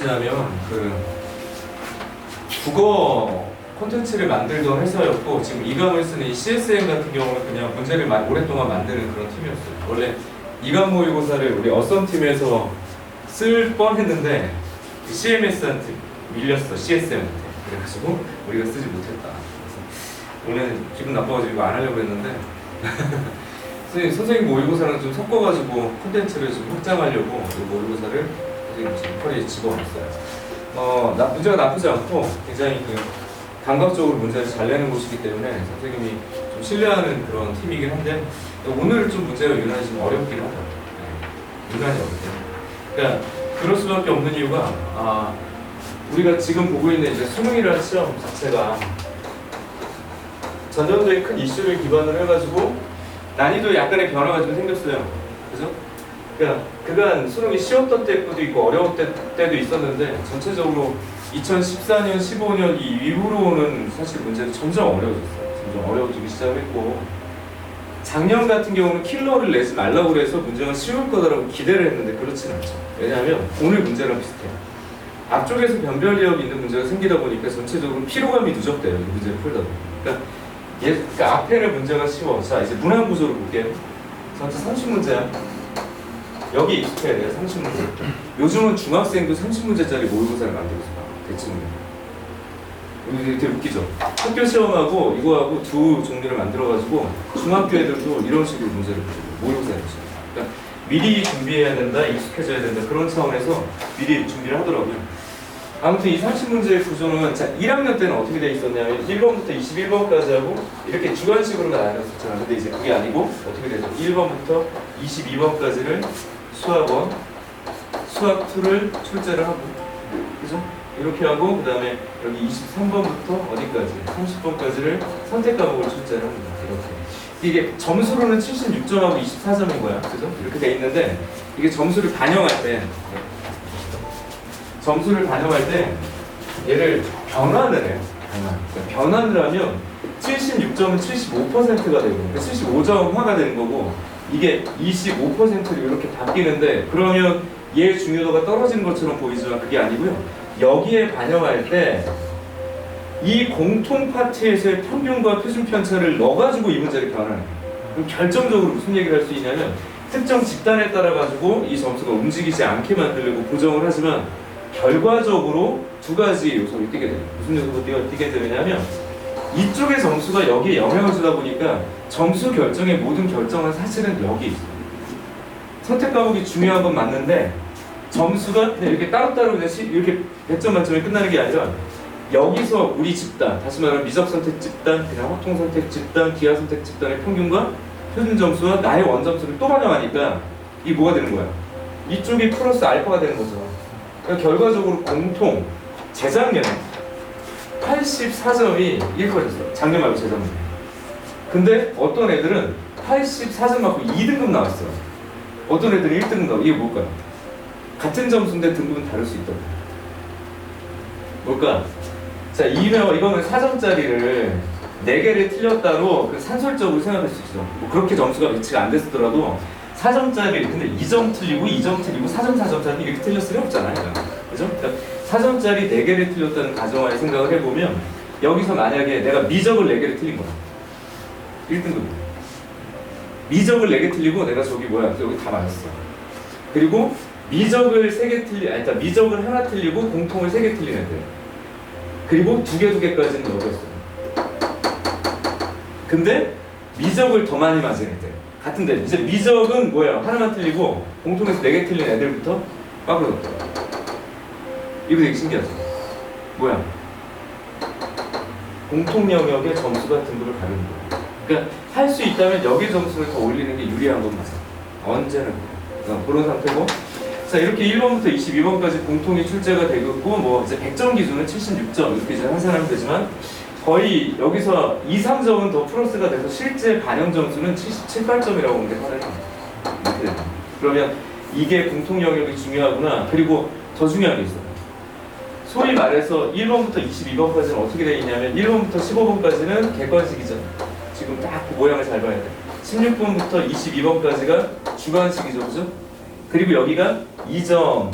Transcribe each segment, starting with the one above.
무엇이냐면 그 국어 콘텐츠를 만들던 회사였고 지금 이감을 쓰는 이 CSM 같은 경우는 그냥 문제를 오랫동안 만드는 그런 팀이었어요. 원래 이감 모의고사를 우리 어썸 팀에서 쓸 뻔했는데 CMS한테 밀렸어. CSM한테. 그래가지고 우리가 쓰지 못했다. 그래서 오늘 기분 나빠가지고 이거 안 하려고 했는데 선생님 모의고사랑 좀 섞어가지고 콘텐츠를 좀 확장하려고 이 모의고사를 선생님 지금 허리에 집어넣었어요. 문제가 나쁘지 않고 굉장히 감각적으로 문제를 잘 내는 곳이기 때문에 선생님이 좀 신뢰하는 그런 팀이긴 한데 오늘 좀 문제가 유난히 좀 어렵긴 하다. 네, 유난히 어렵대요. 그러니까 그럴 수밖에 없는 이유가 우리가 지금 보고 있는 이제 수능이라는 시험 자체가 전년도의 큰 이슈를 기반으로 해가지고 난이도에 약간의 변화가 좀 생겼어요. 그죠? 그러니까 그간 수능이 쉬웠던 때도 있고 어려웠던 때도 있었는데 전체적으로 2014년, 15년 이후로는 사실 문제가 점점 어려워졌어요. 점점 어려워지기 시작했고 작년 같은 경우는 킬러를 내지 말라고 해서 문제가 쉬울 거다라고 기대를 했는데 그렇진 않죠. 왜냐하면 오늘 문제랑 비슷해요. 앞쪽에서 변별력이 있는 문제가 생기다 보니까 전체적으로 피로감이 누적돼요. 이 문제를 풀다 보면. 그러니까 앞에는 문제가 쉬워. 자, 이제 문항 구조를 볼게요. 전체 30문제야. 여기 익숙해야 돼요. 30문제. 요즘은 중학생도 30문제짜리 모의고사를 만들고 있어요. 대충. 이게 되게 웃기죠? 학교 시험하고 이거하고 두 종류를 만들어가지고 중학교 애들도 이런 식으로 문제를 모의고사 해주죠. 그러니까 미리 준비해야 된다, 익숙해져야 된다 그런 차원에서 미리 준비를 하더라고요. 아무튼 이 30문제의 구조는 자 1학년 때는 어떻게 돼 있었냐면 1번부터 21번까지 하고 이렇게 주관식으로 나뉘었었잖아요. 근데 이제 그게 아니고 어떻게 되죠? 1번부터 22번까지를 수학원, 수학2를 출제를 하고 그죠? 이렇게 하고 그 다음에 여기 23번부터 어디까지 30번까지를 선택 과목을 출제를 합니다. 이렇게 이게 점수로는 76점하고 24점인 거야. 그죠? 이렇게 돼 있는데 이게 점수를 반영할 때 얘를 변환을 해요. 그러니까 변환을 하면 76점은 75%가 되고 75점화가 되는 거고 이게 25%로 이렇게 바뀌는데 그러면 얘의 중요도가 떨어지는 것처럼 보이지만 그게 아니고요. 여기에 반영할 때 이 공통 파트에서의 평균과 표준 편차를 넣어가지고 이 문제를 변환해요. 그럼 결정적으로 무슨 얘기를 할 수 있냐면 특정 집단에 따라 가지고 이 점수가 움직이지 않게 만들려고 고정을 하지만 결과적으로 두 가지 요소를 띄게 돼요. 무슨 요소가 띄게 되냐면 이쪽의 점수가 여기에 영향을 주다 보니까 점수 결정의 모든 결정은 사실은 여기 있어요. 선택 과목이 중요한 건 맞는데 점수가 그냥 이렇게 따로따로 그냥 이렇게 100점 만점에 끝나는 게 아니라 여기서 우리 집단, 다시 말하면 미적 선택 집단, 그냥 확통 선택 집단, 기하 선택 집단의 평균과 표준 점수와 나의 원점수를 또 반영하니까 이게 뭐가 되는 거야? 이쪽이 플러스 알파가 되는 거죠. 그러니까 결과적으로 공통 재작년에 84점이 1커졌어요. 작년 말고 재작년에. 근데 어떤 애들은 84점 맞고 2등급 나왔어요. 어떤 애들은 1등급 나왔어요. 이게 뭘까요? 같은 점수인데 등급은 다를 수 있다. 뭘까? 자, 이거는 4점짜리를 4개를 틀렸다로 산술적으로 생각할 수 있죠. 뭐 그렇게 점수가 매치가 안 됐더라도 4점짜리 근데 2점 틀리고 2점 틀리고 4점 4점짜리 이렇게 틀렸을 리 없잖아요. 그죠? 그러니까 4점짜리 4개를 틀렸다는 가정하에 생각을 해보면 여기서 만약에 내가 미적을 4개를 틀린 거야. 1등급. 미적을 4개 틀리고 내가 저기 여기 다 맞았어. 그리고 미적을 3개 그러니까 미적을 하나 틀리고 공통을 3개 틀린 애들. 그리고 2개까지는 여기였어요. 근데 미적을 더 많이 맞은 애들. 같은데 이제 미적은 하나만 틀리고 공통에서 4개 틀린 애들부터 빠꾸러졌더라. 이거 되게 신기하죠? 공통 영역의 점수가 등급을 가리는 거예요. 그러니까 할 수 있다면 여기 점수를 더 올리는 게 유리한 건 맞아. 언제나 그래요. 그런 상태고 자 이렇게 1번부터 22번까지 공통이 출제가 되고 이제 100점 기준은 76점 이렇게 이제 환산하면 되지만 거의 여기서 2, 3점은 더 플러스가 돼서 실제 반영 점수는 77, 8점이라고 보면 돼. 이렇게 됩니다. 그러면 이게 공통 영역이 중요하구나. 그리고 더 중요한 게 있어요. 소위 말해서 1번부터 22번까지는 어떻게 되어 있냐면 1번부터 15번까지는 객관식이죠. 지금 딱 그 모양을 잘 봐야 돼. 16번부터 22번까지가 주관식이죠. 그죠? 그리고 여기가 2점,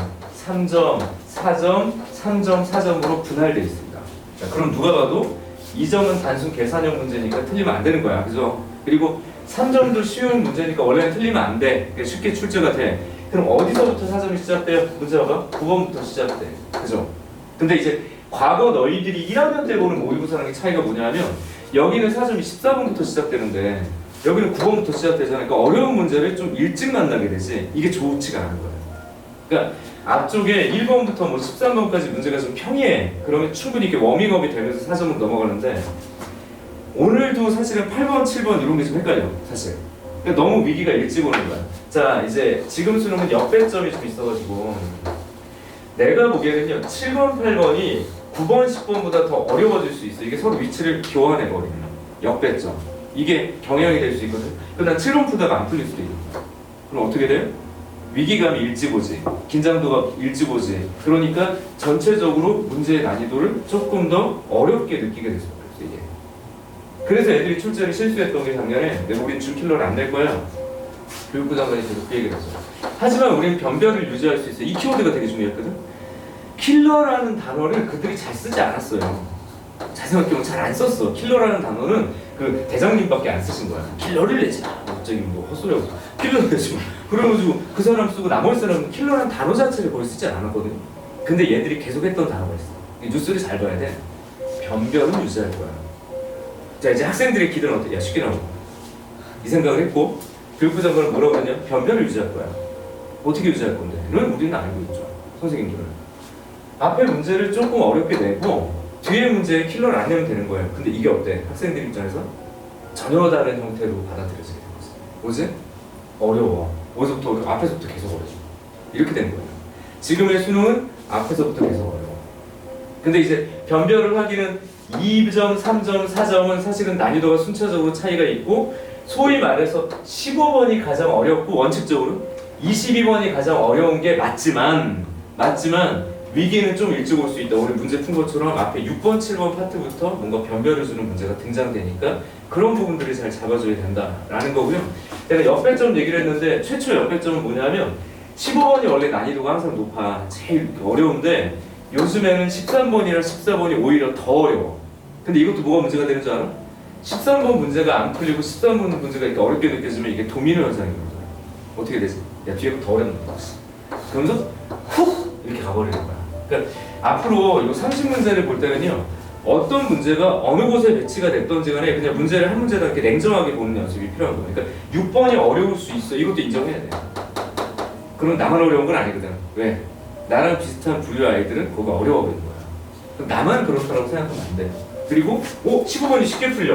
3점, 4점, 3점, 4점으로 분할되어 있습니다. 자, 그럼 누가 봐도 이 점은 단순 계산형 문제니까 틀리면 안 되는 거야. 그죠? 그리고 3점도 쉬운 문제니까 원래는 틀리면 안 돼. 쉽게 출제가 돼. 그럼 어디서부터 4점이 시작돼요? 문제 봐봐. 9번부터 시작돼. 그죠? 근데 이제 과거 너희들이 1학년 때 보는 모의고사랑 차이가 뭐냐면 여기는 4점이 14번부터 시작되는데 여기는 9번부터 시작되잖아. 그러니까 어려운 문제를 좀 일찍 만나게 되지. 이게 좋지가 않은 거야. 그러니까 앞쪽에 1번부터 뭐 13번까지 문제가 좀 평이해. 그러면 충분히 이렇게 워밍업이 되면서 4점으로 넘어가는데 오늘도 사실은 8번, 7번 이런 게 좀 헷갈려. 사실. 그러니까 너무 위기가 일찍 오는 거야. 자, 이제 지금 수능은 역배점이 좀 있어가지고 내가 보기에는요 7번, 8번이 9번, 10번보다 더 어려워질 수 있어. 이게 서로 위치를 교환해버리는 역배점. 이게 경향이 될 수 있거든. 그럼 난 7번 풀다가 안 풀릴 수도 있고. 그럼 어떻게 돼요? 위기감이 일찍 오지. 긴장도가 일찍 오지. 그러니까 전체적으로 문제의 난이도를 조금 더 어렵게 느끼게 될 수가 있어, 이게. 그래서 애들이 출제를 실수했던 게 작년에 내가 우린 준킬러를 안 낼 거야. 교육부 장관이 계속 그 얘기를 했어. 하지만 우리는 변별을 유지할 수 있어. 이 키워드가 되게 중요했거든. 킬러라는 단어를 그들이 잘 쓰지 않았어요. 잘 생각해보면 잘 안 썼어. 킬러라는 단어는 그 대장님밖에 안 쓰신 거야. 킬러를 내지 마. 갑자기 뭐 헛소리하고 킬러를 내지 마. 그래가지고 그 사람 쓰고 나머지 사람은 킬러라는 단어 자체를 거의 쓰지 않았거든요. 근데 얘들이 계속 했던 단어가 있어. 뉴스를 잘 봐야 돼. 변별은 유지할 거야. 자, 이제 학생들의 기대는 어떻게? 야, 쉽게 나오고 이 생각을 했고 교육부 장관은 뭐라고 그랬냐? 변별을 유지할 거야. 어떻게 유지할 건데? 이런 우리는 알고 있죠. 선생님들은 앞에 문제를 조금 어렵게 내고 뒤에 문제에 킬러를 안 내면 되는 거예요. 근데 이게 어때? 학생들 입장에서 전혀 다른 형태로 받아들여지게 되는 거지. 뭐지? 어려워. 어디서부터 어려워? 앞에서부터 계속 어려워. 이렇게 되는 거예요. 지금의 수능은 앞에서부터 계속 어려워. 근데 이제 변별을 하기는 2점, 3점, 4점은 사실은 난이도가 순차적으로 차이가 있고 소위 말해서 15번이 가장 어렵고 원칙적으로 22번이 가장 어려운 게 맞지만 위기는 좀 일찍 올 수 있다. 우리 문제 푼 것처럼 앞에 6번, 7번 파트부터 뭔가 변별을 주는 문제가 등장되니까 그런 부분들을 잘 잡아줘야 된다라는 거고요. 내가 역배점 얘기를 했는데 최초 역배점은 뭐냐면 15번이 원래 난이도가 항상 높아. 제일 어려운데 요즘에는 13번이랑 14번이 오히려 더 어려워. 근데 이것도 뭐가 문제가 되는 줄 알아? 13번 문제가 안 풀리고 13번 문제가 이렇게 어렵게 느껴지면 이게 도미노 현상이 오는 거야. 어떻게 되지? 야, 뒤에 더 어렵는 거지. 그러면서 훅 이렇게 가버리는 거야. 그러니까 앞으로 이 30문제를 볼 때는요 어떤 문제가 어느 곳에 배치가 됐던지 간에 그냥 문제를 한 문제당 이렇게 냉정하게 보는 연습이 필요한 거예요. 그러니까 6번이 어려울 수 있어. 이것도 인정해야 돼. 그럼 나만 어려운 건 아니거든. 왜? 나랑 비슷한 부류 아이들은 그거 어려워 보이는 거야. 그럼 나만 그렇다고 생각하면 안 돼. 그리고 15번이 쉽게 풀려.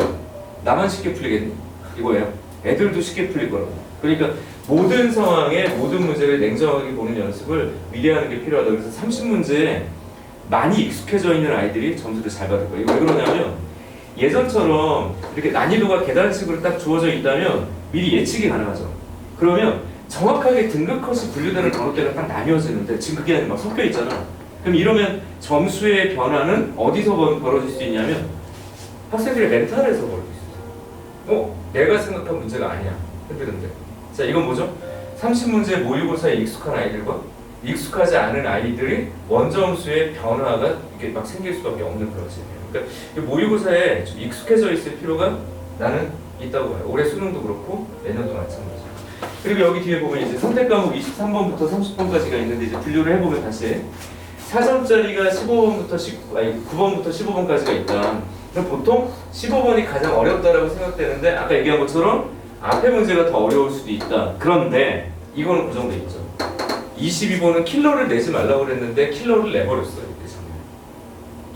나만 쉽게 풀리겠니? 이거예요. 애들도 쉽게 풀릴 거라고. 그러니까 모든 상황에 모든 문제를 냉정하게 보는 연습을 미리 하는 게 필요하다. 그래서 30문제에 많이 익숙해져 있는 아이들이 점수를 잘 받을 거예요. 이거 왜 그러냐면 예전처럼 이렇게 난이도가 계단식으로 딱 주어져 있다면 미리 예측이 가능하죠. 그러면 정확하게 등급 컷이 분류되는 번호대가 딱 나뉘어지는데 지금 그게 막 섞여 있잖아. 그럼 이러면 점수의 변화는 어디서 벌어질 수 있냐면 학생들의 멘탈에서 벌어질 수 있어. 내가 생각한 문제가 아니야. 했는데 자, 이건 뭐죠? 30문제 모의고사에 익숙한 아이들과 익숙하지 않은 아이들이 원점수의 변화가 이렇게 막 생길 수밖에 없는 그런 시기예요. 그러니까 모의고사에 좀 익숙해져 있을 필요가 나는 있다고 봐요. 올해 수능도 그렇고 내년도 마찬가지고. 그리고 여기 뒤에 보면 이제 선택 과목 23번부터 30번까지가 있는데 이제 분류를 해보면 다시 4점짜리가 9번부터 15번까지가 있다. 그럼 보통 15번이 가장 어렵다라고 생각되는데 아까 얘기한 것처럼 앞에 문제가 더 어려울 수도 있다. 그런데 이거는 고정돼 있죠. 22번은 킬러를 내지 말라고 그랬는데 킬러를 내버렸어요.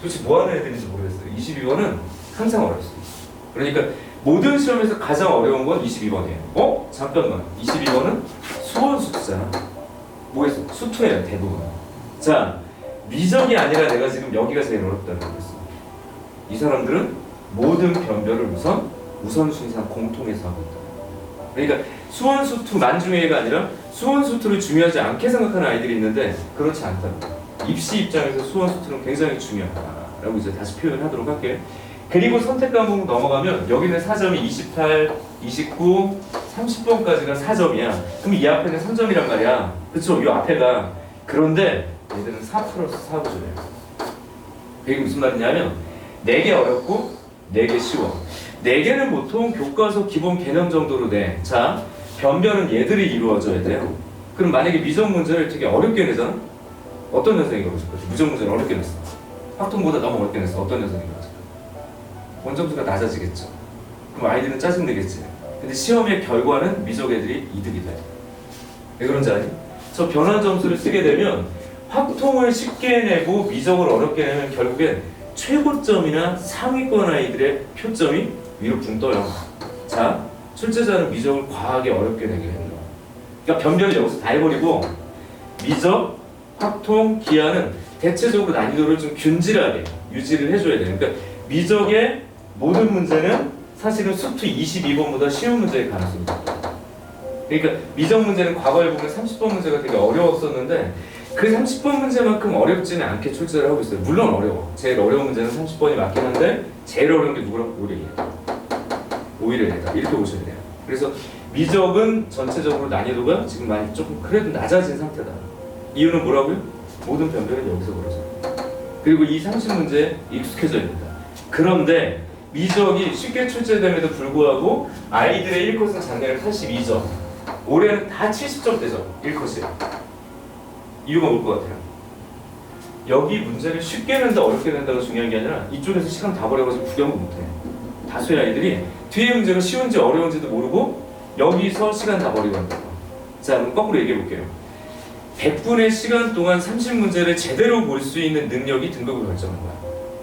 도대체 뭐 하는 애들인지 모르겠어요. 22번은 항상 어렵습니다. 그러니까 모든 시험에서 가장 어려운 건 22번이에요. 잠깐만. 22번은 수원수투잖아. 뭐겠어? 수투예요, 대부분. 자, 미적이 아니라 내가 지금 여기가 제일 어렵다는 거였어. 이 사람들은 모든 변별을 우선순위상 공통해서 하고 있다. 그러니까 수원수투 만중에가 아니라 수원수투를 중요하지 않게 생각하는 아이들이 있는데 그렇지 않다고. 입시 입장에서 수원수투는 굉장히 중요하다라고 이제 다시 표현하도록 할게요. 그리고 선택 과목 넘어가면 여기는 4점이 28, 29, 30번까지가 4점이야. 그럼 이 앞에는 3점이란 말이야. 그쵸? 이 앞에가. 그런데 얘들은 4 플러스 4 구조예요. 이게 무슨 말이냐면 4개 어렵고 4개 쉬워. 4개는 보통 교과서 기본 개념 정도로 내. 자, 변별은 얘들이 이루어져야 돼요. 그럼 만약에 미적 문제를 되게 어렵게 내잖아? 어떤 녀석이 그러실 거지? 미적 문제를 어렵게 냈어. 확통보다 너무 어렵게 냈어. 어떤 녀석이 그러실 거지? 원점수가 낮아지겠죠. 그럼 아이들은 짜증내겠지. 근데 시험의 결과는 미적 애들이 이득이 돼. 왜 그런지 아니? 저 변환 점수를 쓰게 되면 확통을 쉽게 내고 미적을 어렵게 내면 결국엔 최고점이나 상위권 아이들의 표점이 위로 붕 떠요. 자, 출제자는 미적을 과하게 어렵게 내게 된다. 그러니까 변별을 여기서 다 해버리고 미적, 확통, 기하는 대체적으로 난이도를 좀 균질하게 유지를 해줘야 돼요. 그러니까 미적의 모든 문제는 사실은 수투 22번보다 쉬운 문제의 가능성이 있다. 그러니까 미적 문제는 과거에 보면 30번 문제가 되게 어려웠었는데 그 30번 문제만큼 어렵지는 않게 출제를 하고 있어요. 물론 어려워. 제일 어려운 문제는 30번이 맞긴 한데 제일 어려운 게 누구라고? 오히려 얘다. 이렇게 보셔야 돼요. 그래서 미적은 전체적으로 난이도가 지금 많이 조금 그래도 낮아진 상태다. 이유는 뭐라고요? 모든 변별은 여기서 벌어져요. 그리고 이 30문제에 익숙해져야 된다. 그런데 미적이 쉽게 출제됨에도 불구하고 아이들의 1컷은 작년에 82점, 올해는 다 70점대죠. 1컷이. 이유가 뭘 것 같아요? 여기 문제를 쉽게 낸다 어렵게 낸다가 중요한 게 아니라 이쪽에서 시간 다 버려가지고 구경도 못해. 다수의 아이들이 뒤에 문제가 쉬운지 어려운지도 모르고 여기서 시간 다 버리고 한다. 자, 그럼 거꾸로 얘기해 볼게요. 100분의 시간 동안 30문제를 제대로 볼 수 있는 능력이 등급을 결정하는 거야.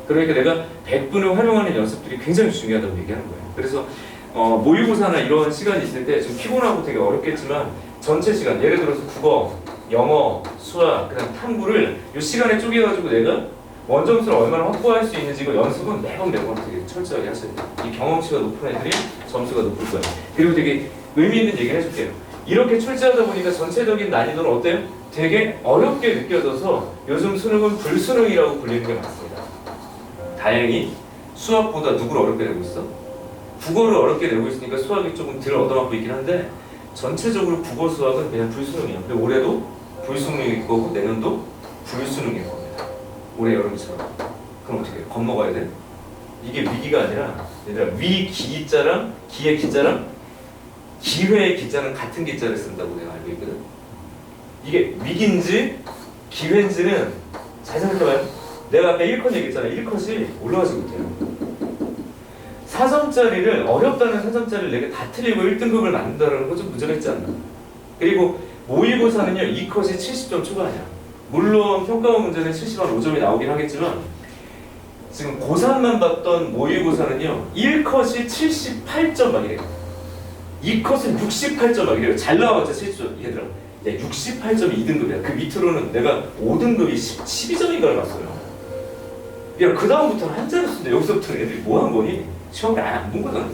그러니까 내가 100분을 활용하는 연습들이 굉장히 중요하다고 얘기하는 거예요. 그래서 모의고사나 이런 시간이 있을 때 좀 피곤하고 되게 어렵겠지만 전체 시간, 예를 들어서 국어, 영어, 수학, 그다음 탐구를 이 시간에 쪼개가지고 내가 원점수를 얼마나 확보할 수 있는지 그 연습은 매번 되게 철저하게 하셔야 돼요. 이 경험치가 높은 애들이 점수가 높을 거예요. 그리고 되게 의미 있는 얘기를 해줄게요. 이렇게 출제하다 보니까 전체적인 난이도는 어때요? 되게 어렵게 느껴져서 요즘 수능은 불수능이라고 불리는 게 많습니다. 다행히 수학보다 누구를 어렵게 내고 있어? 국어를 어렵게 내고 있으니까 수학이 조금 덜 얻어맞고 있긴 한데 전체적으로 국어 수학은 그냥 불수능이야. 근데 올해도 불수능일 거고 내년도 불수능일 겁니다. 올해 여름처럼. 그럼 어떻게 해? 겁먹어야 돼? 이게 위기가 아니라 얘들아 위기자랑 기의 기자랑 기회의 기자는 같은 기자를 쓴다고 내가 알고 있거든. 이게 위기인지 기회인지는 잘 생각해봐요. 내가 아까 1컷 얘기했잖아. 1컷이 올라가지 못해요. 4점짜리를 어렵다는 4점짜리를 내가 다 틀리고 1등급을 만든다는 거 좀 무전했지 않나? 그리고 모의고사는요 2컷이 70점 초반이야. 물론 평가원 문제는 70한 5점이 나오긴 하겠지만 지금 고3만 봤던 모의고사는요 1컷이 78점 막 이래요. 2컷은 68점 막 이래요. 잘 나와봤자 70점. 얘들아 야 68점이 2등급이야. 그 밑으로는 내가 5등급이 12점인가를 봤어요. 야 그 다음부터는 한자를 쓴다. 여기서부터는 애들이 뭐 한 거니? 시험을 아예 안 본 거잖아.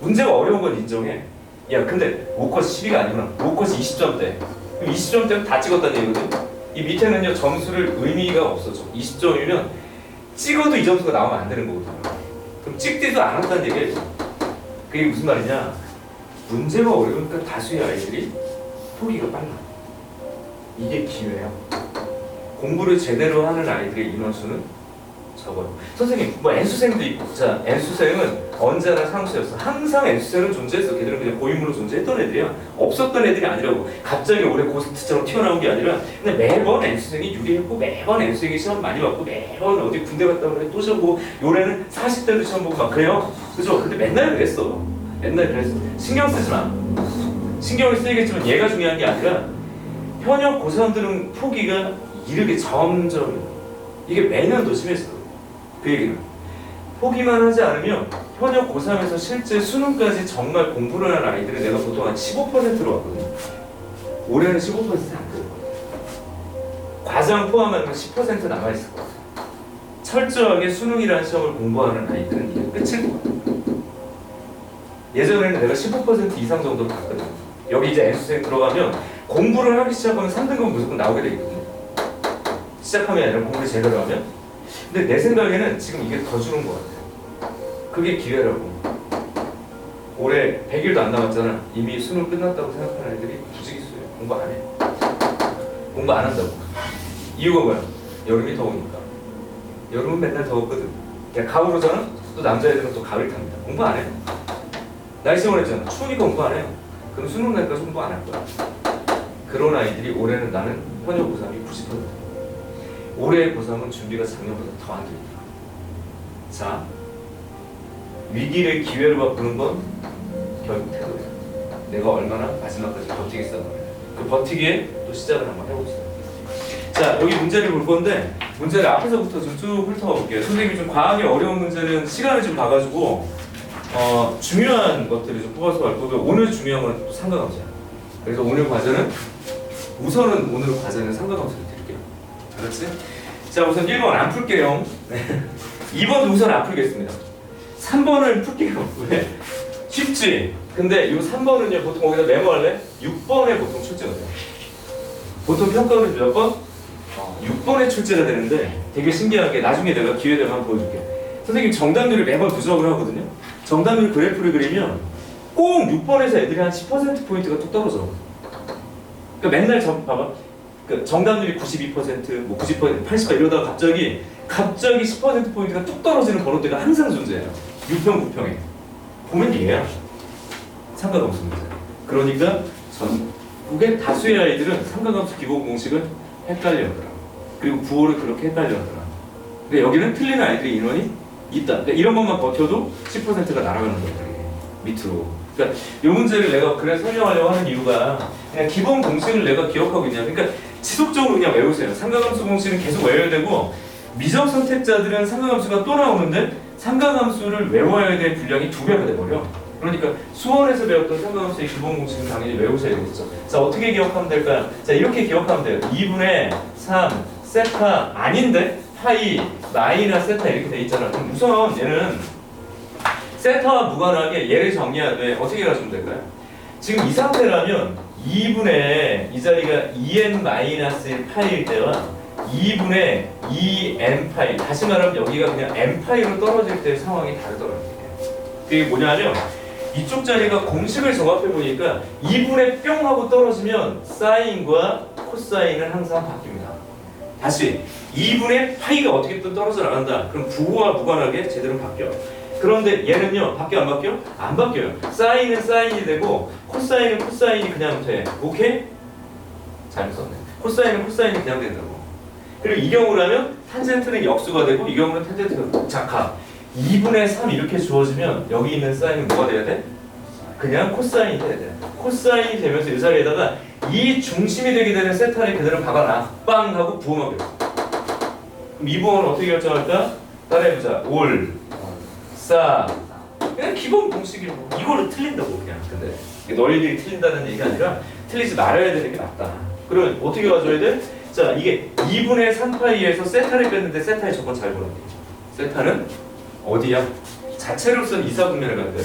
문제가 어려운 건 인정해. 야 근데 5컷이 10위가 아니구나. 5컷이 20점대. 그럼 20점대는 다 찍었다는 얘기거든. 이 밑에는요 점수를 의미가 없어. 20점이면 찍어도 이 점수가 나오면 안 되는 거거든요. 그럼 찍지도 않았다는 얘기예요. 그게 무슨 말이냐? 문제가 어려우니까 다수의 아이들이 포기가 빨라. 이게 기회야. 공부를 제대로 하는 아이들의 인원수는 적어요. 선생님, 뭐 N수생도 있고, 자, N수생은 언제나 상수였어. 항상 N수생은 존재했어. 걔들은 그냥 고인물로 존재했던 애들이야. 없었던 애들이 아니라고. 갑자기 올해 고스트처럼 튀어나온 게 아니라 그냥 매번 N수생이 유리했고 매번 N수생이 시험 많이 봤고 매번 어디 군대 갔다 오면 또 시험 보고 올해는 40대도 시험 보고 막 그래요. 그죠? 근데 맨날 그랬어. 맨날 그랬어. 신경 쓰지 마. 신경을 쓰이겠지만 얘가 중요한 게 아니라 현역 고3들은 포기가 이르게 점점 이게 매년 더 심했어. 그 얘기는 포기만 하지 않으면 현역 고3에서 실제 수능까지 정말 공부를 하는 아이들은 내가 보통 한 15%로 왔거든. 올해는 15%안 될 거야. 과정 포함하면 10% 남아있을 거야. 철저하게 수능이라는 시험을 공부하는 아이들은 이게 끝일 거야. 예전에는 내가 15% 이상 정도로 갔거든. 여기 이제 N수생 들어가면 공부를 하기 시작하면 3등급은 무조건 나오게 되거든. 시작하면 아니라 공부를 제대로 하면. 근데 내 생각에는 지금 이게 더 주는 것 같아요. 그게 기회라고. 올해 100일도 안 남았잖아. 이미 수능 끝났다고 생각하는 애들이 부지기수예요. 공부 안 해. 공부 안 한다고. 이유가 뭐야? 여름이 더우니까. 여름은 맨날 더웠거든. 야, 가을오잖아? 또 남자애들은 또 가을 탑니다. 공부 안 해요. 날씨 원했잖아. 추우니까 공부 안 해요. 그럼 수능 날까지 공부 안 할 거야. 그런 아이들이 올해는 나는 현역 고3이 90%. 올해의 고3은 준비가 작년보다 더 안 됩니다. 자, 위기를 기회로 바꾸는 건 결국 태도예요. 내가 얼마나 마지막까지 버티겠어. 그 버티기에 또 시작을 한번 해봅시다. 자, 여기 문제를 볼 건데 문제를 앞에서부터 좀 쭉 훑어가 볼게요. 선생님이 좀 과하게 어려운 문제는 시간을 좀 봐가지고 중요한 것들을 좀 뽑아서 갈 거고 오늘 중요한 건 또 삼각함수야. 그래서 오늘 과제는 우선은 오늘 과제는 삼각함수를 드릴게요. 알았지? 자, 우선 1번 안 풀게요. 2번도 우선 안 풀겠습니다. 3번을 풀게요. 왜? 쉽지? 근데 이 3번은요 보통 거기다 메모할래? 6번에 보통 출제가 돼요. 보통 평가는 몇 번? 6번에 출제가 되는데 되게 신기하게 나중에 내가 기회 되면 한번 보여줄게. 선생님 정답률을 매번 누적을 하거든요. 정답률 그래프를 그리면 꼭 6번에서 애들이 한 10%포인트가 뚝 떨어져. 그러니까 맨날 봐봐. 그 정답률이 92%, 뭐 90%, 80% 이러다가 갑자기 10%포인트가 뚝 떨어지는 번호대가 항상 존재해요. 6평, 9평에. 보면 얘야. 삼각함수 문제. 그러니까 전국의 다수의 아이들은 삼각함수 기본 공식을 헷갈려하더라. 그리고 구호를 그렇게 헷갈려하더라. 근데 여기는 틀리는 아이들의 인원이 있다. 그러니까 이런 것만 버텨도 10%가 날아가는 거야. 밑으로. 그러니까 이 문제를 내가 그래 설명하려고 하는 이유가 그냥 기본 공식을 내가 기억하고 있냐. 그러니까 지속적으로 그냥 외우세요. 삼각함수 공식은 계속 외워야 되고 미적 선택자들은 삼각함수가 또 나오는데 삼각함수를 외워야 될 분량이 2배가 돼버려. 그러니까 수원에서 배웠던 삼각함수의 기본 공식은 당연히 외우셔야 되겠죠. 자, 어떻게 기억하면 될까요? 자, 이렇게 기억하면 돼요. 2분의 3 세타 아닌데 파이 마이너스 세타 이렇게 돼 있잖아. 그럼 우선 얘는 세타와 무관하게 얘를 정리하되 어떻게 가주면 될까요? 지금 이 상태라면 2분의 이 자리가 2n-1 파이일 때와 2분의 2n 파이 다시 말하면 여기가 그냥 n 파이로 떨어질 때 상황이 다르더라고요. 그게 뭐냐면 이쪽 자리가 공식을 정합해 보니까 2분의 뿅 하고 떨어지면 사인과 코사인은 항상 바뀝니다. 다시 2분의 파이가 어떻게든 떨어져 나간다. 그럼 부호와 무관하게 제대로 바뀌어. 그런데 얘는요 바뀌어 안 바뀌어? 안 바뀌어요. 사인은 사인이 되고 코사인은 코사인이 그냥 돼. 오케이? 잘못 썼네. 코사인은 코사인이 그냥 된다고. 그리고 이 경우라면 탄젠트는 역수가 되고 이 경우는 탄젠트가 작하. 2분의 3 이렇게 주어지면 여기 있는 사인은 뭐가 돼야 돼? 그냥 코사인이 돼야 돼. 코사인이 되면서 이 자리에다가 이 중심이 되게 되는 세타를 그대로 박아놔. 빵 하고 부호만 결정. 그럼 이 부호는 어떻게 결정할까? 따라해보자. 올, 싸. 그냥 기본 공식이고 이거를 틀린다고 그냥. 근데 너희들이 틀린다는 얘기가 아니라 틀리지 말아야 되는 게 맞다. 그러면 어떻게 가져야 돼? 자, 이게 2분의 3파이에서 세타를 뺐는데 세타의 조건 잘 보라. 세타는 어디야? 자체로서는 이사분면을 가야 돼.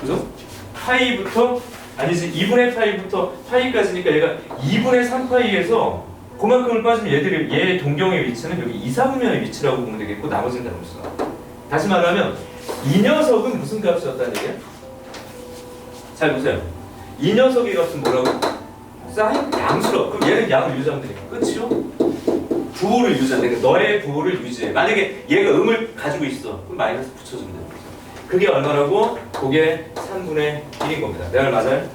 그죠? 파이부터 아니지 2분의 파이부터 파이까지니까 얘가 2분의 3파이에서 그만큼을 빠지면 얘의 동경의 위치는 여기 이사분면의 위치라고 보면 되겠고 나머지는 다른 수. 다시 말하면 이 녀석은 무슨 값이었다는 얘기야? 잘 보세요. 이 녀석의 값은 뭐라고? 사인 양수로. 그럼 얘는 양을 유지하면 되니까 끝이요? 부호를 유지하면 되니까 너의 부호를 유지해. 만약에 얘가 음을 가지고 있어. 그럼 마이너스 붙여주면 되는 거죠. 그게 얼마라고? 그게 3분의 1인 겁니다. 내 말 맞아요?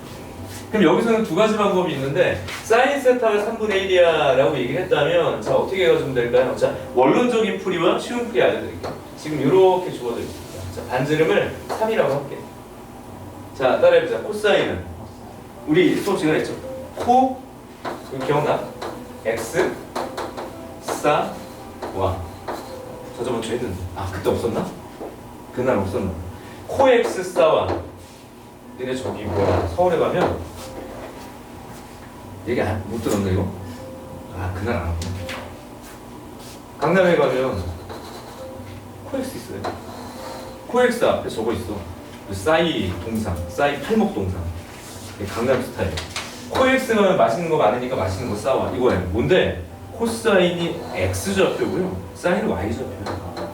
그럼 여기서는 두 가지 방법이 있는데 사인 세타가 3분의 1이야 라고 얘기를 했다면 자 어떻게 해가지면 될까요? 자 원론적인 풀이와 쉬운 풀이 알려드릴게요. 지금 이렇게 주어져 있습니다. 자 반지름을 3이라고 할게. 자 따라해보자. 코사인은 우리 수업 시간에 했죠. 코 이거 기억나? x 싸 와. 저번 주에 했는데 아 그때 없었나? 그날 없었나? 코 x 싸와 근데 저기 뭐야 서울에 가면 얘기 못 들었나 이거? 아 그날 안 하고 강남에 가면 코엑스 있어요. 코엑스 앞에 저거 있어. 그 싸이 동상, 싸이 팔목 동상. 강남 스타일. 코엑스는 맛있는 거 많으니까 맛있는 거 싸와. 이거예요. 뭔데? 코사인이 x 좌표고요. 사인은 y 좌표예요.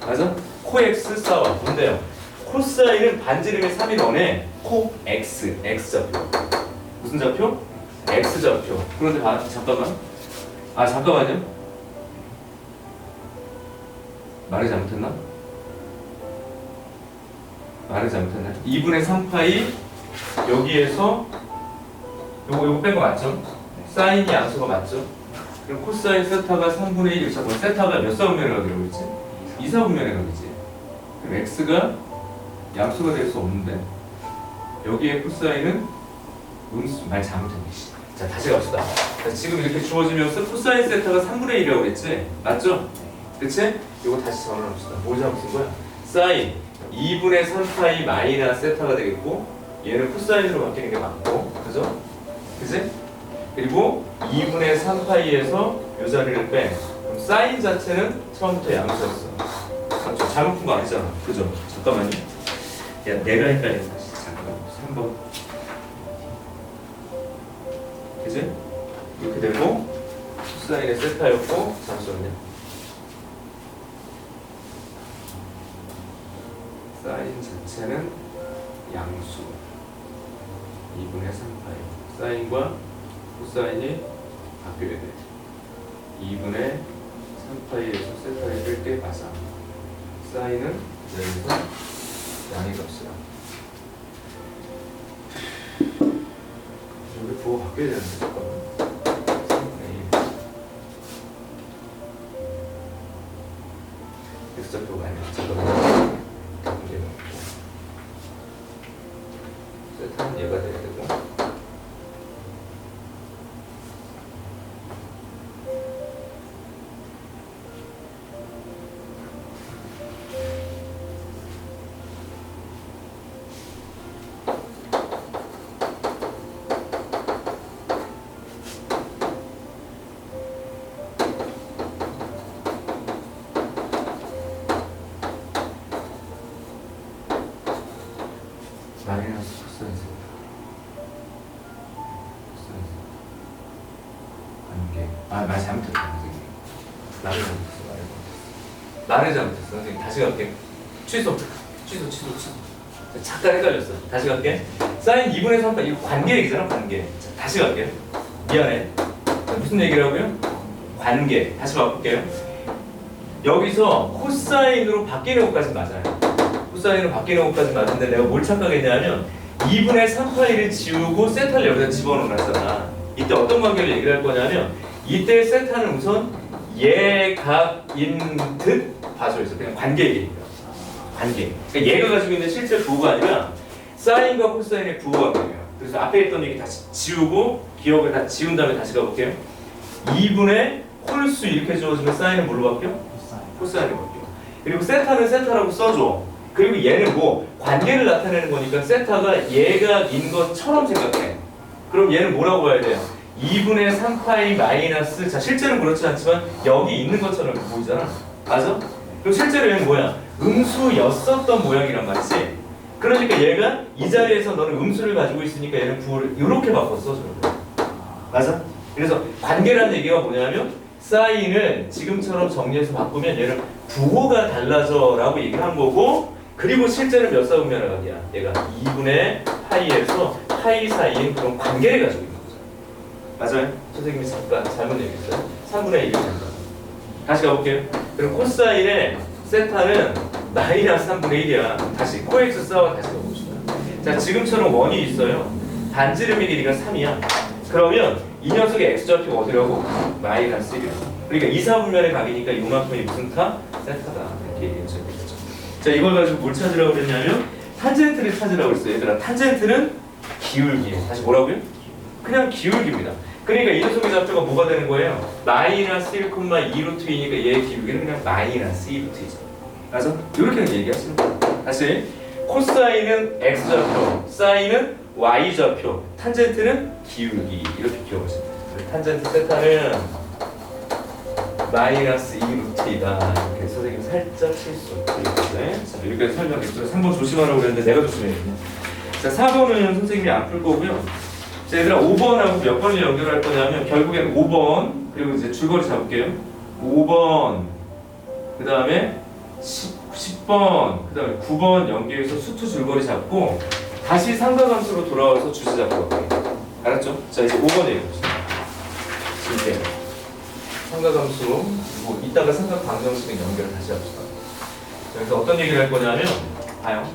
맞아? 코엑스 싸와. 뭔데요? 코사인은 반지름의 3이 너네 코 x, x 좌표. 무슨 좌표? x좌표. 그런데 잠깐만. 아 잠깐만요. 말이 잘못했나? 말이 잘못했나? 2분의 3파이 여기에서 요거 뺀 거 맞죠? 사인이 양수가 맞죠? 그럼 코사인 세타가 3분의 1. 잠깐 세타가 몇 사분면에 가기로 했지? 2사분면에 가겠지. 그럼 x가 양수가 될 수 없는데 여기에 코사인은 음수. 말 잘못했네. 자 다시 갑시다. 자, 지금 이렇게 주어지면서 코사인 세타가 3분의 1이라고 그랬지? 맞죠? 그치? 이거 다시 전환합시다. 뭘 잘못 쓴 거야? 사인 2분의 3파이 마이너스 세타가 되겠고 얘는 코사인으로 바뀌는 게 맞고 그죠? 그치? 그리고 2분의 3파이에서 요 자리를 빼. 그럼 사인 자체는 처음부터 양수였어. 맞죠? 잘못 푼 거 아니잖아. 그죠? 잠깐만요. 야 내가 헷갈린다. 잠깐만 3번. 그치? 이렇게 되고 코사인의 세타였고 잠시만요. 사인 자체는 양수 2분의 3파이 사인과 코사인이 바뀌게 돼 2분의 3파이에서 세타를 뺄 때 맞아 사인은 여기서 양의 값이야 여기 부호 바뀌어야 되는데 잠깐만 3분의 1 x좌표가 아니야 잠깐만 세타는 얘가 돼야 되고 마이너스 코사인 세타 코사인 세타 관계 말 잘못했다 선생님 말을 잘못했어 선생님 다시 갈게 취소 잠깐 헷갈렸어 다시 갈게 사인 2분의 3파 이거 관계 얘기잖아 관계 자, 다시 갈게 미안해 자, 무슨 얘기라고요? 관계 다시 바꿀게요 여기서 코사인으로 바뀌는 것까지 맞아요 코사인으로 바뀌는 것까지 맞는데 내가 뭘 착각했냐면 2분의 3파이를 지우고 세타를 여기다 집어넣어놨잖아 이때 어떤 관계를 얘기를 할 거냐면 이때 세타는 우선 예각인 듯 봐줘 있어 그냥 관계 얘기니까 관계 그러니까 얘가 가지고 있는 실제 부호가 아니라 사인과 코사인의 부호 관계예요 그래서 앞에 있던 얘기 다시 지우고 기억을 다 지운 다음에 다시 가볼게요 2분의 홀수 이렇게 주어지면 사인은 뭘로 바뀌어? 코사인으로 바뀌어 그리고 세타는 세타라고 써줘 그리고 얘는 뭐 관계를 나타내는 거니까 세타가 예각인 것처럼 생각해. 그럼 얘는 뭐라고 봐야 돼요? 2분의 3파이 마이너스 자 실제는 그렇지 않지만 여기 있는 것처럼 보이잖아. 맞아? 그럼 실제로 얘는 뭐야? 음수였었던 모양이란 말이지. 그러니까 얘가 이 자리에서 너는 음수를 가지고 있으니까 얘는 부호를 이렇게 바꿨어. 맞아? 그래서 관계라는 얘기가 뭐냐면 사인을 지금처럼 정리해서 바꾸면 얘는 부호가 달라져 라고 얘기를 한 거고 그리고 실제는 몇 사분면의 관계야? 얘가 2분의 파이에서 파이 사이인 그런 관계를 가지고 있는 거죠. 맞아요? 선생님이 잠깐 잘못 얘기했어요. 3분의 1이 된다. 다시 가볼게요. 그럼 코사인의 세타는 마이너스 3분의 1이야. 다시 코엑스 싸워 다시 가봅시다. 자 지금처럼 원이 있어요. 반지름의 길이가 3이야. 그러면 이 녀석의 x좌표가 어디라고? 마이너스 1이야. 그러니까 2사분면의 각이니까 이만큼이 무슨 타? 세타다. 이렇게 얘기해줘야 되겠죠. 자 이걸 가지고 뭘 찾으라고 그랬냐면 탄젠트를 찾으라고 했어요. 얘들아 탄젠트는 기울기. 다시 뭐라고요? 그냥 기울기입니다. 그러니까 이 녀석의 좌표가 뭐가 되는 거예요? 마이너스 1,2루트이니까 얘의 기울기는 그냥 마이너스 2루트이죠. 그래서 이렇게 얘기하시는 거예요. 다시 코사인은 x좌표, 사인은 y좌표, 탄젠트는 기울기 이렇게 기억하시면 돼요. 탄젠트 세타는 마이너스 2루트이다. 이렇게 선생님 살짝 실수. 네. 자, 여기까지 설명했어요. 3번 조심하라고 그랬는데 내가 조심해야겠네. 자, 4번은 선생님이 안 풀 거고요. 자, 얘들아 5번하고 몇 번을 연결할 거냐면 결국엔 5번 그리고 이제 줄거리 잡을게요. 5번 그 다음에 10번 그 다음에 9번 연결해서 수투 줄거리 잡고 다시 삼각함수로 돌아와서 주제 잡고 갈게요. 알았죠? 자 이제 5번 얘기해봅시다. 이렇게 삼각함수 뭐 이따가 삼각 방정식은 연결을 다시 합시다. 그래서 어떤 얘기를 할 거냐면 봐요.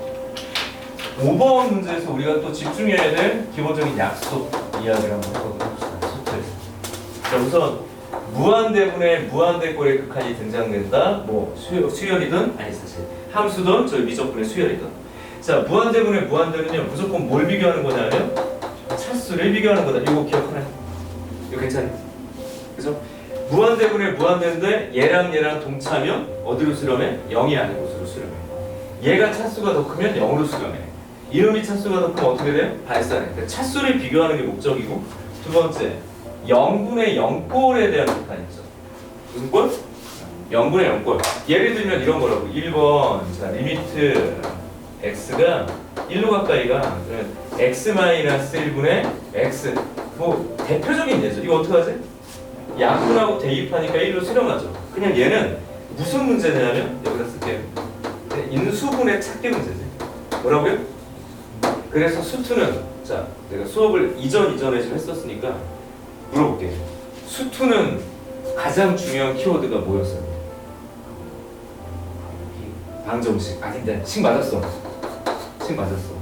5번 문제에서 우리가 또 집중해야 될 기본적인 약속 이야기를 한번 해보겠습니다. 수트에서. 자 우선 무한대분의 무한대꼴의 극한이 등장된다. 뭐 수열이든 아니 사실 함수든 저희 미적분의 수열이든. 자 무한대분의 무한대는요 무조건 뭘 비교하는 거냐면 차수를 비교하는 거다. 이거 기억하나요? 이거 괜찮아요? 그죠? 무한대분의 무한대인데 얘랑 동차면 어디로 수렴해? 0이 아닌 곳으로 수렴해. 얘가 차수가 더 크면 0으로 수렴해. 이놈이 차수가 더 크면 어떻게 돼요? 발산해. 그러니까 차수를 비교하는 게 목적이고 두 번째 0분의 0꼴에 대한 극한이죠. 무슨 꼴? 0분의 0꼴. 예를 들면 이런 거라고. 1번 자 리미트 x가 1로 가까이가 그러면 x-1분의 x 뭐 대표적인 예죠. 이거 어떡하지? 약분하고 대입하니까 1로 수렴하죠. 그냥 얘는 무슨 문제냐면 여기다 쓸게요. 인수분해 찾기 문제지. 뭐라고요? 그래서 수투는 자 내가 수업을 이전에 좀 했었으니까 물어볼게요. 수투는 가장 중요한 키워드가 뭐였어요? 방정식. 아닌데 식 맞았어. 식 맞았어.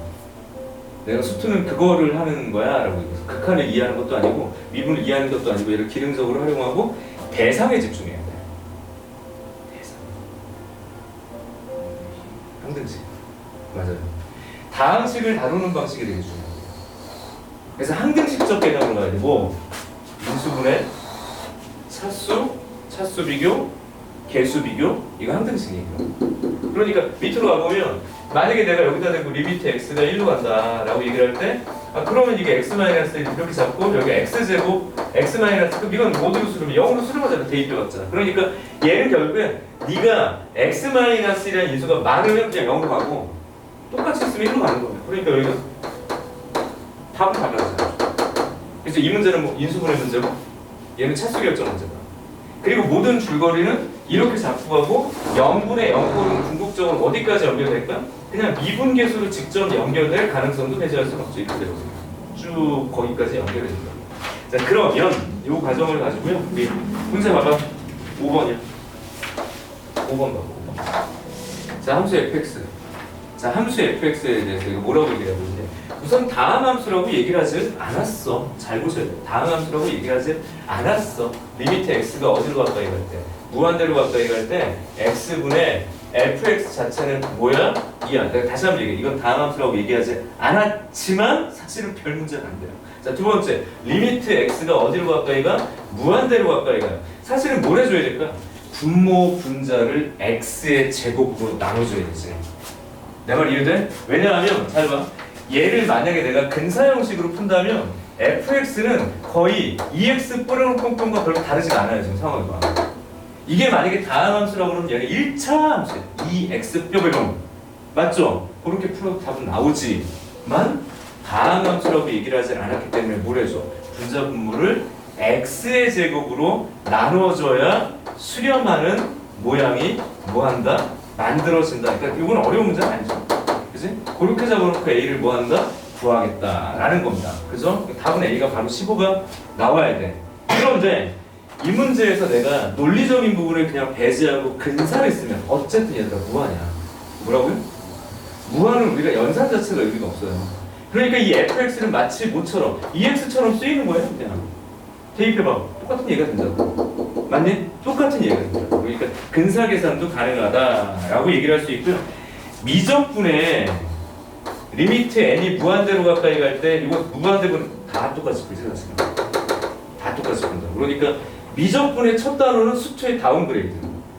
내가 수투는 그거를 하는 거야 라고 얘기해서 극한을 이해하는 것도 아니고 미분을 이해하는 것도 아니고 얘를 기능적으로 활용하고 대상에 집중해야 돼. 대상. 항등식. 맞아요. 다항식을 다루는 방식이 되게 중요해요. 그래서 항등식적 개념으로 가야 돼. 뭐 인수분해, 차수 비교, 개수 비교 이거 항등식이에요. 그러니까 밑으로 가보면 만약에 내가 여기다 대고 리미트 x가 1로 간다 라고 얘기를 할 때 그러면 이게 x-1 이렇게 잡고 여기 x제곱 x- 그럼 이건 어디로 수렴해? 0으로 수렴하잖아. 대입해봤잖아. 그러니까 얘는 결국엔 네가 x-1이라는 인수가 많으면 그냥 0으로 가고 똑같이 했으면 1로 가는 거야. 그러니까 여기가 답은 달라지잖아. 그래서 이 문제는 뭐 인수분해 문제고 얘는 차수 결정 문제다. 그리고 모든 줄거리는 이렇게 잡고 가고 0분의 0꼴은 궁극적으로 어디까지 연결될까? 그냥 미분계수로 직접 연결될 가능성도 배제할 수는 없죠. 이렇게 되거든요. 쭉 거기까지 연결해준다. 자 그러면 이 과정을 가지고요. 우리 문제 봐봐. 5번이야. 5번 봐봐. 자 함수 fx. 자 함수 fx에 대해서 이거 뭐라고 얘기를 해보는데 우선 다항 함수라고 얘기를 하지 않았어. 잘 보셔야 돼요. 다항 함수라고 얘기를 하지 않았어. 리미트 x가 어디로 가까이 갈 때? 무한대로 가까이 갈 때 x분의 fx 자체는 뭐야? 2야. 내가 다시 한번 얘기해. 이건 다항 함수라고 얘기하지 않았지만 사실은 별 문제는 안 돼요. 자, 두 번째. 리미트 x가 어디로 가까이 가? 무한대로 가까이 가요. 사실은 뭘 해줘야 될까? 분모 분자를 x의 제곱으로 나눠줘야 되지. 내 말 이해돼? 왜냐하면 잘 봐. 얘를 만약에 내가 근사 형식으로 푼다면 fx는 거의 2x 뽀롱뽕뽕과 별로 다르진 않아요. 지금 상황이 봐. 이게 만약에 다항 함수라고 그러면 얘는 1차 함수야. 2x 뼈배경 맞죠? 그렇게 풀어도 답은 나오지만 다항 함수라고 얘기를 하지 않았기 때문에 뭘 해줘? 분자 분모를 x의 제곱으로 나눠줘야 수렴하는 모양이 뭐한다? 만들어진다. 그러니까 이건 어려운 문제는 아니죠. 그지? 그렇게 잡아놓고 A를 뭐한다? 구하겠다라는 겁니다. 그죠? 답은 A가 바로 15가 나와야 돼. 그런데 이 문제에서 내가 논리적인 부분을 그냥 배제하고 근사를 쓰면 어쨌든 얘들아 무한이야. 뭐라고요? 무한은 우리가 연산 자체가 의미가 없어요. 그러니까 이 fx는 마치 뭐처럼 2x처럼 쓰이는 거예요. 그냥 대입해봐. 똑같은 얘기가 된다고. 맞니? 똑같은 얘기가 된다고. 그러니까 근사 계산도 가능하다라고 얘기를 할 수 있고요. 미적분의 리미트 n이 무한대로 가까이 갈 때 이거 무한대분 다 똑같이 풀지 않습니까? 다 똑같이 푼다. 그러니까 미적분의 첫 단어는 수투의 다운그레이드.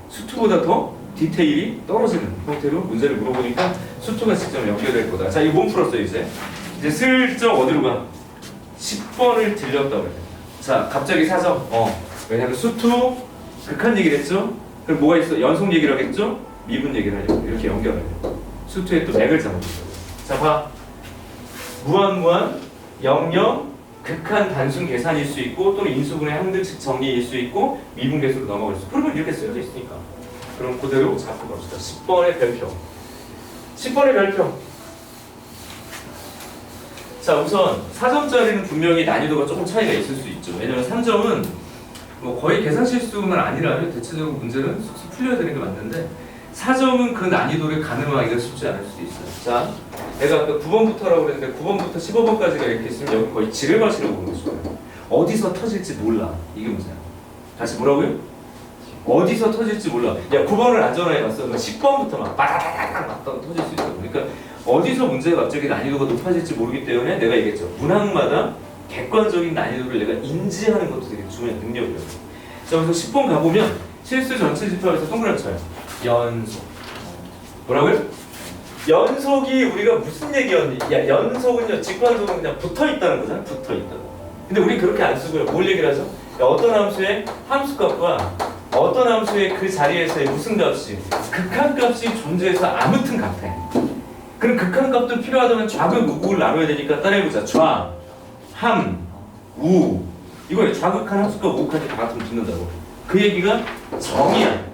수투보다 더 디테일이 떨어지는 형태로 문제를 물어보니까 수투가 직접 연결될 거다. 자, 이거 몸 풀었어요 이제. 이제 슬쩍 어디로 가? 10번을 들렸다고 해요. 자, 갑자기 사정. 왜냐면 수투 극한 얘기를 했죠. 그럼 뭐가 있어? 연속 얘기를 하겠죠? 미분 얘기를 하려고 이렇게 연결하려고. 수투의 또 맥을 잡아보려고. 자, 봐. 무한, 0, 극한 단순 계산일 수 있고 또는 인수분해 항등식 정리일 수 있고 미분 계수로 넘어갈 수 있고 그러면 이렇게 쓰여져 있으니까. 그럼 그대로 잡고 갑시다. 10번의 별표. 10번의 별표. 자, 우선 4점짜리는 분명히 난이도가 조금 차이가 있을 수 있죠. 왜냐면 3점은 뭐 거의 계산 실수만 아니라면 대체적으로 문제는 쏙쏙 풀려야 되는 게 맞는데 4점은 그 난이도를 가늠하기가 쉽지 않을 수도 있어요. 자, 내가 아까 9번부터라고 그랬는데 9번부터 15번까지가 이렇게 있으면 여기 거의 지뢰밭이라고 보는 거죠. 어디서 터질지 몰라. 이게 문제야. 다시 뭐라고요? 어디서 터질지 몰라. 야, 9번을 안전하게 봤어. 그럼 10번부터 막 빠다다닥 막 터질 수 있어. 그러니까 어디서 문제가 갑자기 난이도가 높아질지 모르기 때문에 내가 얘기했죠. 문항마다 객관적인 난이도를 내가 인지하는 것도 되게 중요한 능력이에요. 자, 그래서 10번 가보면 실수 전체 집합에서 동그라미 쳐요. 연속. 뭐라고요? 연속이 우리가 무슨 얘기였니? 야, 연속은요, 직관속은 그냥 붙어있다는 거잖아. 붙어있다고. 근데 우리 그렇게 안 쓰고요. 뭘 얘기를 하죠? 야, 어떤 함수의 함수값과 어떤 함수의 그 자리에서의 무슨 값이 극한값이 존재해서 아무튼 같아. 그럼 극한값도 필요하다면 좌극, 우극을 나눠야 되니까 따라해보자. 좌, 함, 우. 이거 좌극한 함수값, 우극한이 다 같으면 붙는다고. 그 얘기가 정이야.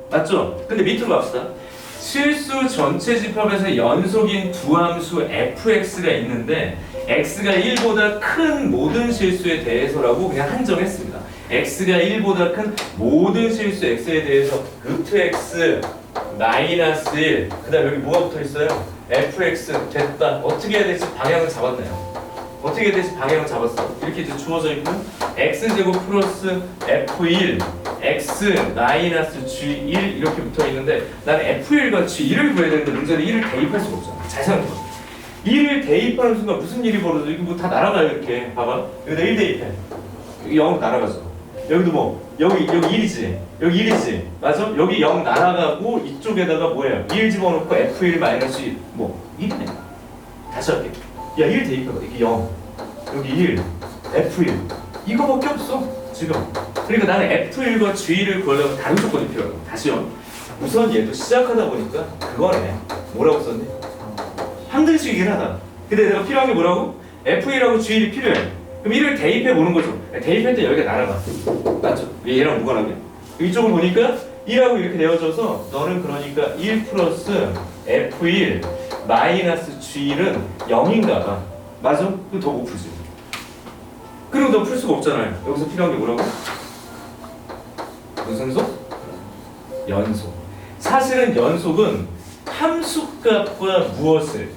맞죠? 근데 밑으로 갑시다. 실수 전체 집합에서 연속인 두 함수 fx가 있는데 x가 1보다 큰 모든 실수에 대해서라고 그냥 한정했습니다. x가 1보다 큰 모든 실수 x에 대해서 루트 x 마이너스 1. 그 다음 여기 뭐가 붙어있어요? fx 됐다. 어떻게 해야 될지 방향을 잡았나요? 어떻게 해야 될지 방향을 잡았어. 이렇게 이제 주어져 있고 x제곱 플러스 f1 x 마이너스 g1 이렇게 붙어있는데 나는 f1과 g1을 구해야 되는데 문제는 1을 대입할 수가 없잖아. 잘 생각해봐. 1을 대입하는 순간 무슨 일이 벌어져? 이거 뭐 다 날아가요 이렇게. 봐봐. 여기다 1 대입해. 여기 0 날아가죠. 여기도 뭐 여기 1이지. 여기 1이지. 맞아? 여기 0 날아가고 이쪽에다가 뭐예요? 1 집어넣고 f1 마이너스 1 뭐 1이네. 다시 할게. 야 1 대입해봐. 이게 0 여기 1 f1 이거밖에 없어 지금. 그러니까 나는 f1과 g1을 구하려면 다른 조건이 필요하고. 다시요. 우선 얘도 시작하다 보니까 그거네. 뭐라고 썼니? 함등식이긴 하다. 근데 내가 필요한 게 뭐라고? f1하고 g1이 필요해. 그럼 1을 대입해 보는 거죠. 대입할 때 여기가 날아가. 맞죠? 얘랑 무관하게. 이쪽을 보니까 1하고 이렇게 되어져서 너는 그러니까 1 플러스 f1 마이너스 g1은 0인가 봐. 맞아? 그럼 더 못 풀지. 그리고 너 풀 수가 없잖아요. 여기서 필요한 게 뭐라고? 무슨 속? 연속. 사실은 연속은 함수값과 무엇을?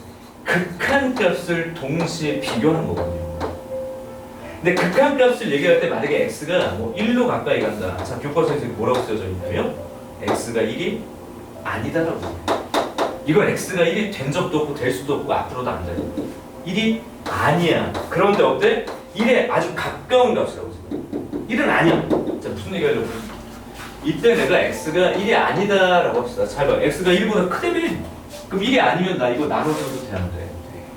극한값을 동시에 비교하는 거거든요. 근데 극한값을 얘기할 때 만약에 x가 뭐 1로 가까이 간다. 자, 교과서에서 뭐라고 쓰여져 있냐면 x가 1이 아니다라고. 이건 x가 1이 된 적도 없고 될 수도 없고 앞으로도 안 돼. 1이 아니야. 그런데 어때? 1에 아주 가까운 값이라고 지금. 1은 아니야. 자, 무슨 얘기 하려고? 이때 내가 x가 1이 아니다라고 합시다. 잘 봐. x가 1보다 크다며. 그럼 1이 아니면 나 이거 나눠줘도 돼, 안 돼?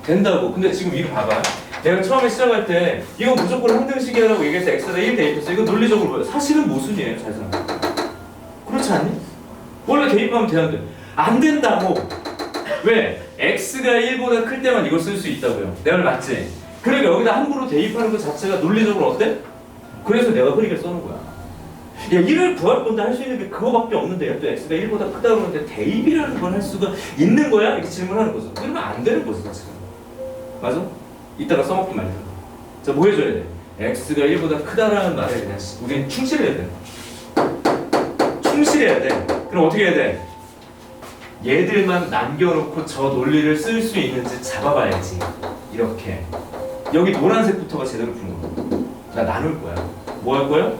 된다고. 근데 지금 이거 봐봐. 내가 처음에 시작할 때 이거 무조건 함등식이라고 얘기해서 x에다 1 대입했어. 이거 논리적으로 뭐야? 사실은 모순이에요. 잘 생각해. 그렇지 않니? 원래 대입하면 되는데 안 된다고. 왜? x가 1보다 클 때만 이걸 쓸 수 있다고요. 내 말 맞지? 그러니까 여기다 함부로 대입하는 것 자체가 논리적으로 어때? 그래서 내가 흐리게 써는 거야. 야, 1을 구할 건데 할 수 있는 게 그거밖에 없는데 또 x가 1보다 크다 그러는데 대입이라는 걸 할 수가 있는 거야? 이렇게 질문하는 거죠. 그러면 안 되는 거죠, 사실은. 맞아? 이따가 써먹기 말이야. 자, 뭐 해줘야 돼? x가 1보다 크다라는 말에 그냥 우리는 충실해야 돼. 충실해야 돼. 그럼 어떻게 해야 돼? 얘들만 남겨놓고 저 논리를 쓸 수 있는지 잡아봐야지. 이렇게. 여기 노란색부터가 제대로 푸는 거야. 나 나눌 거야. 뭐 할 거야?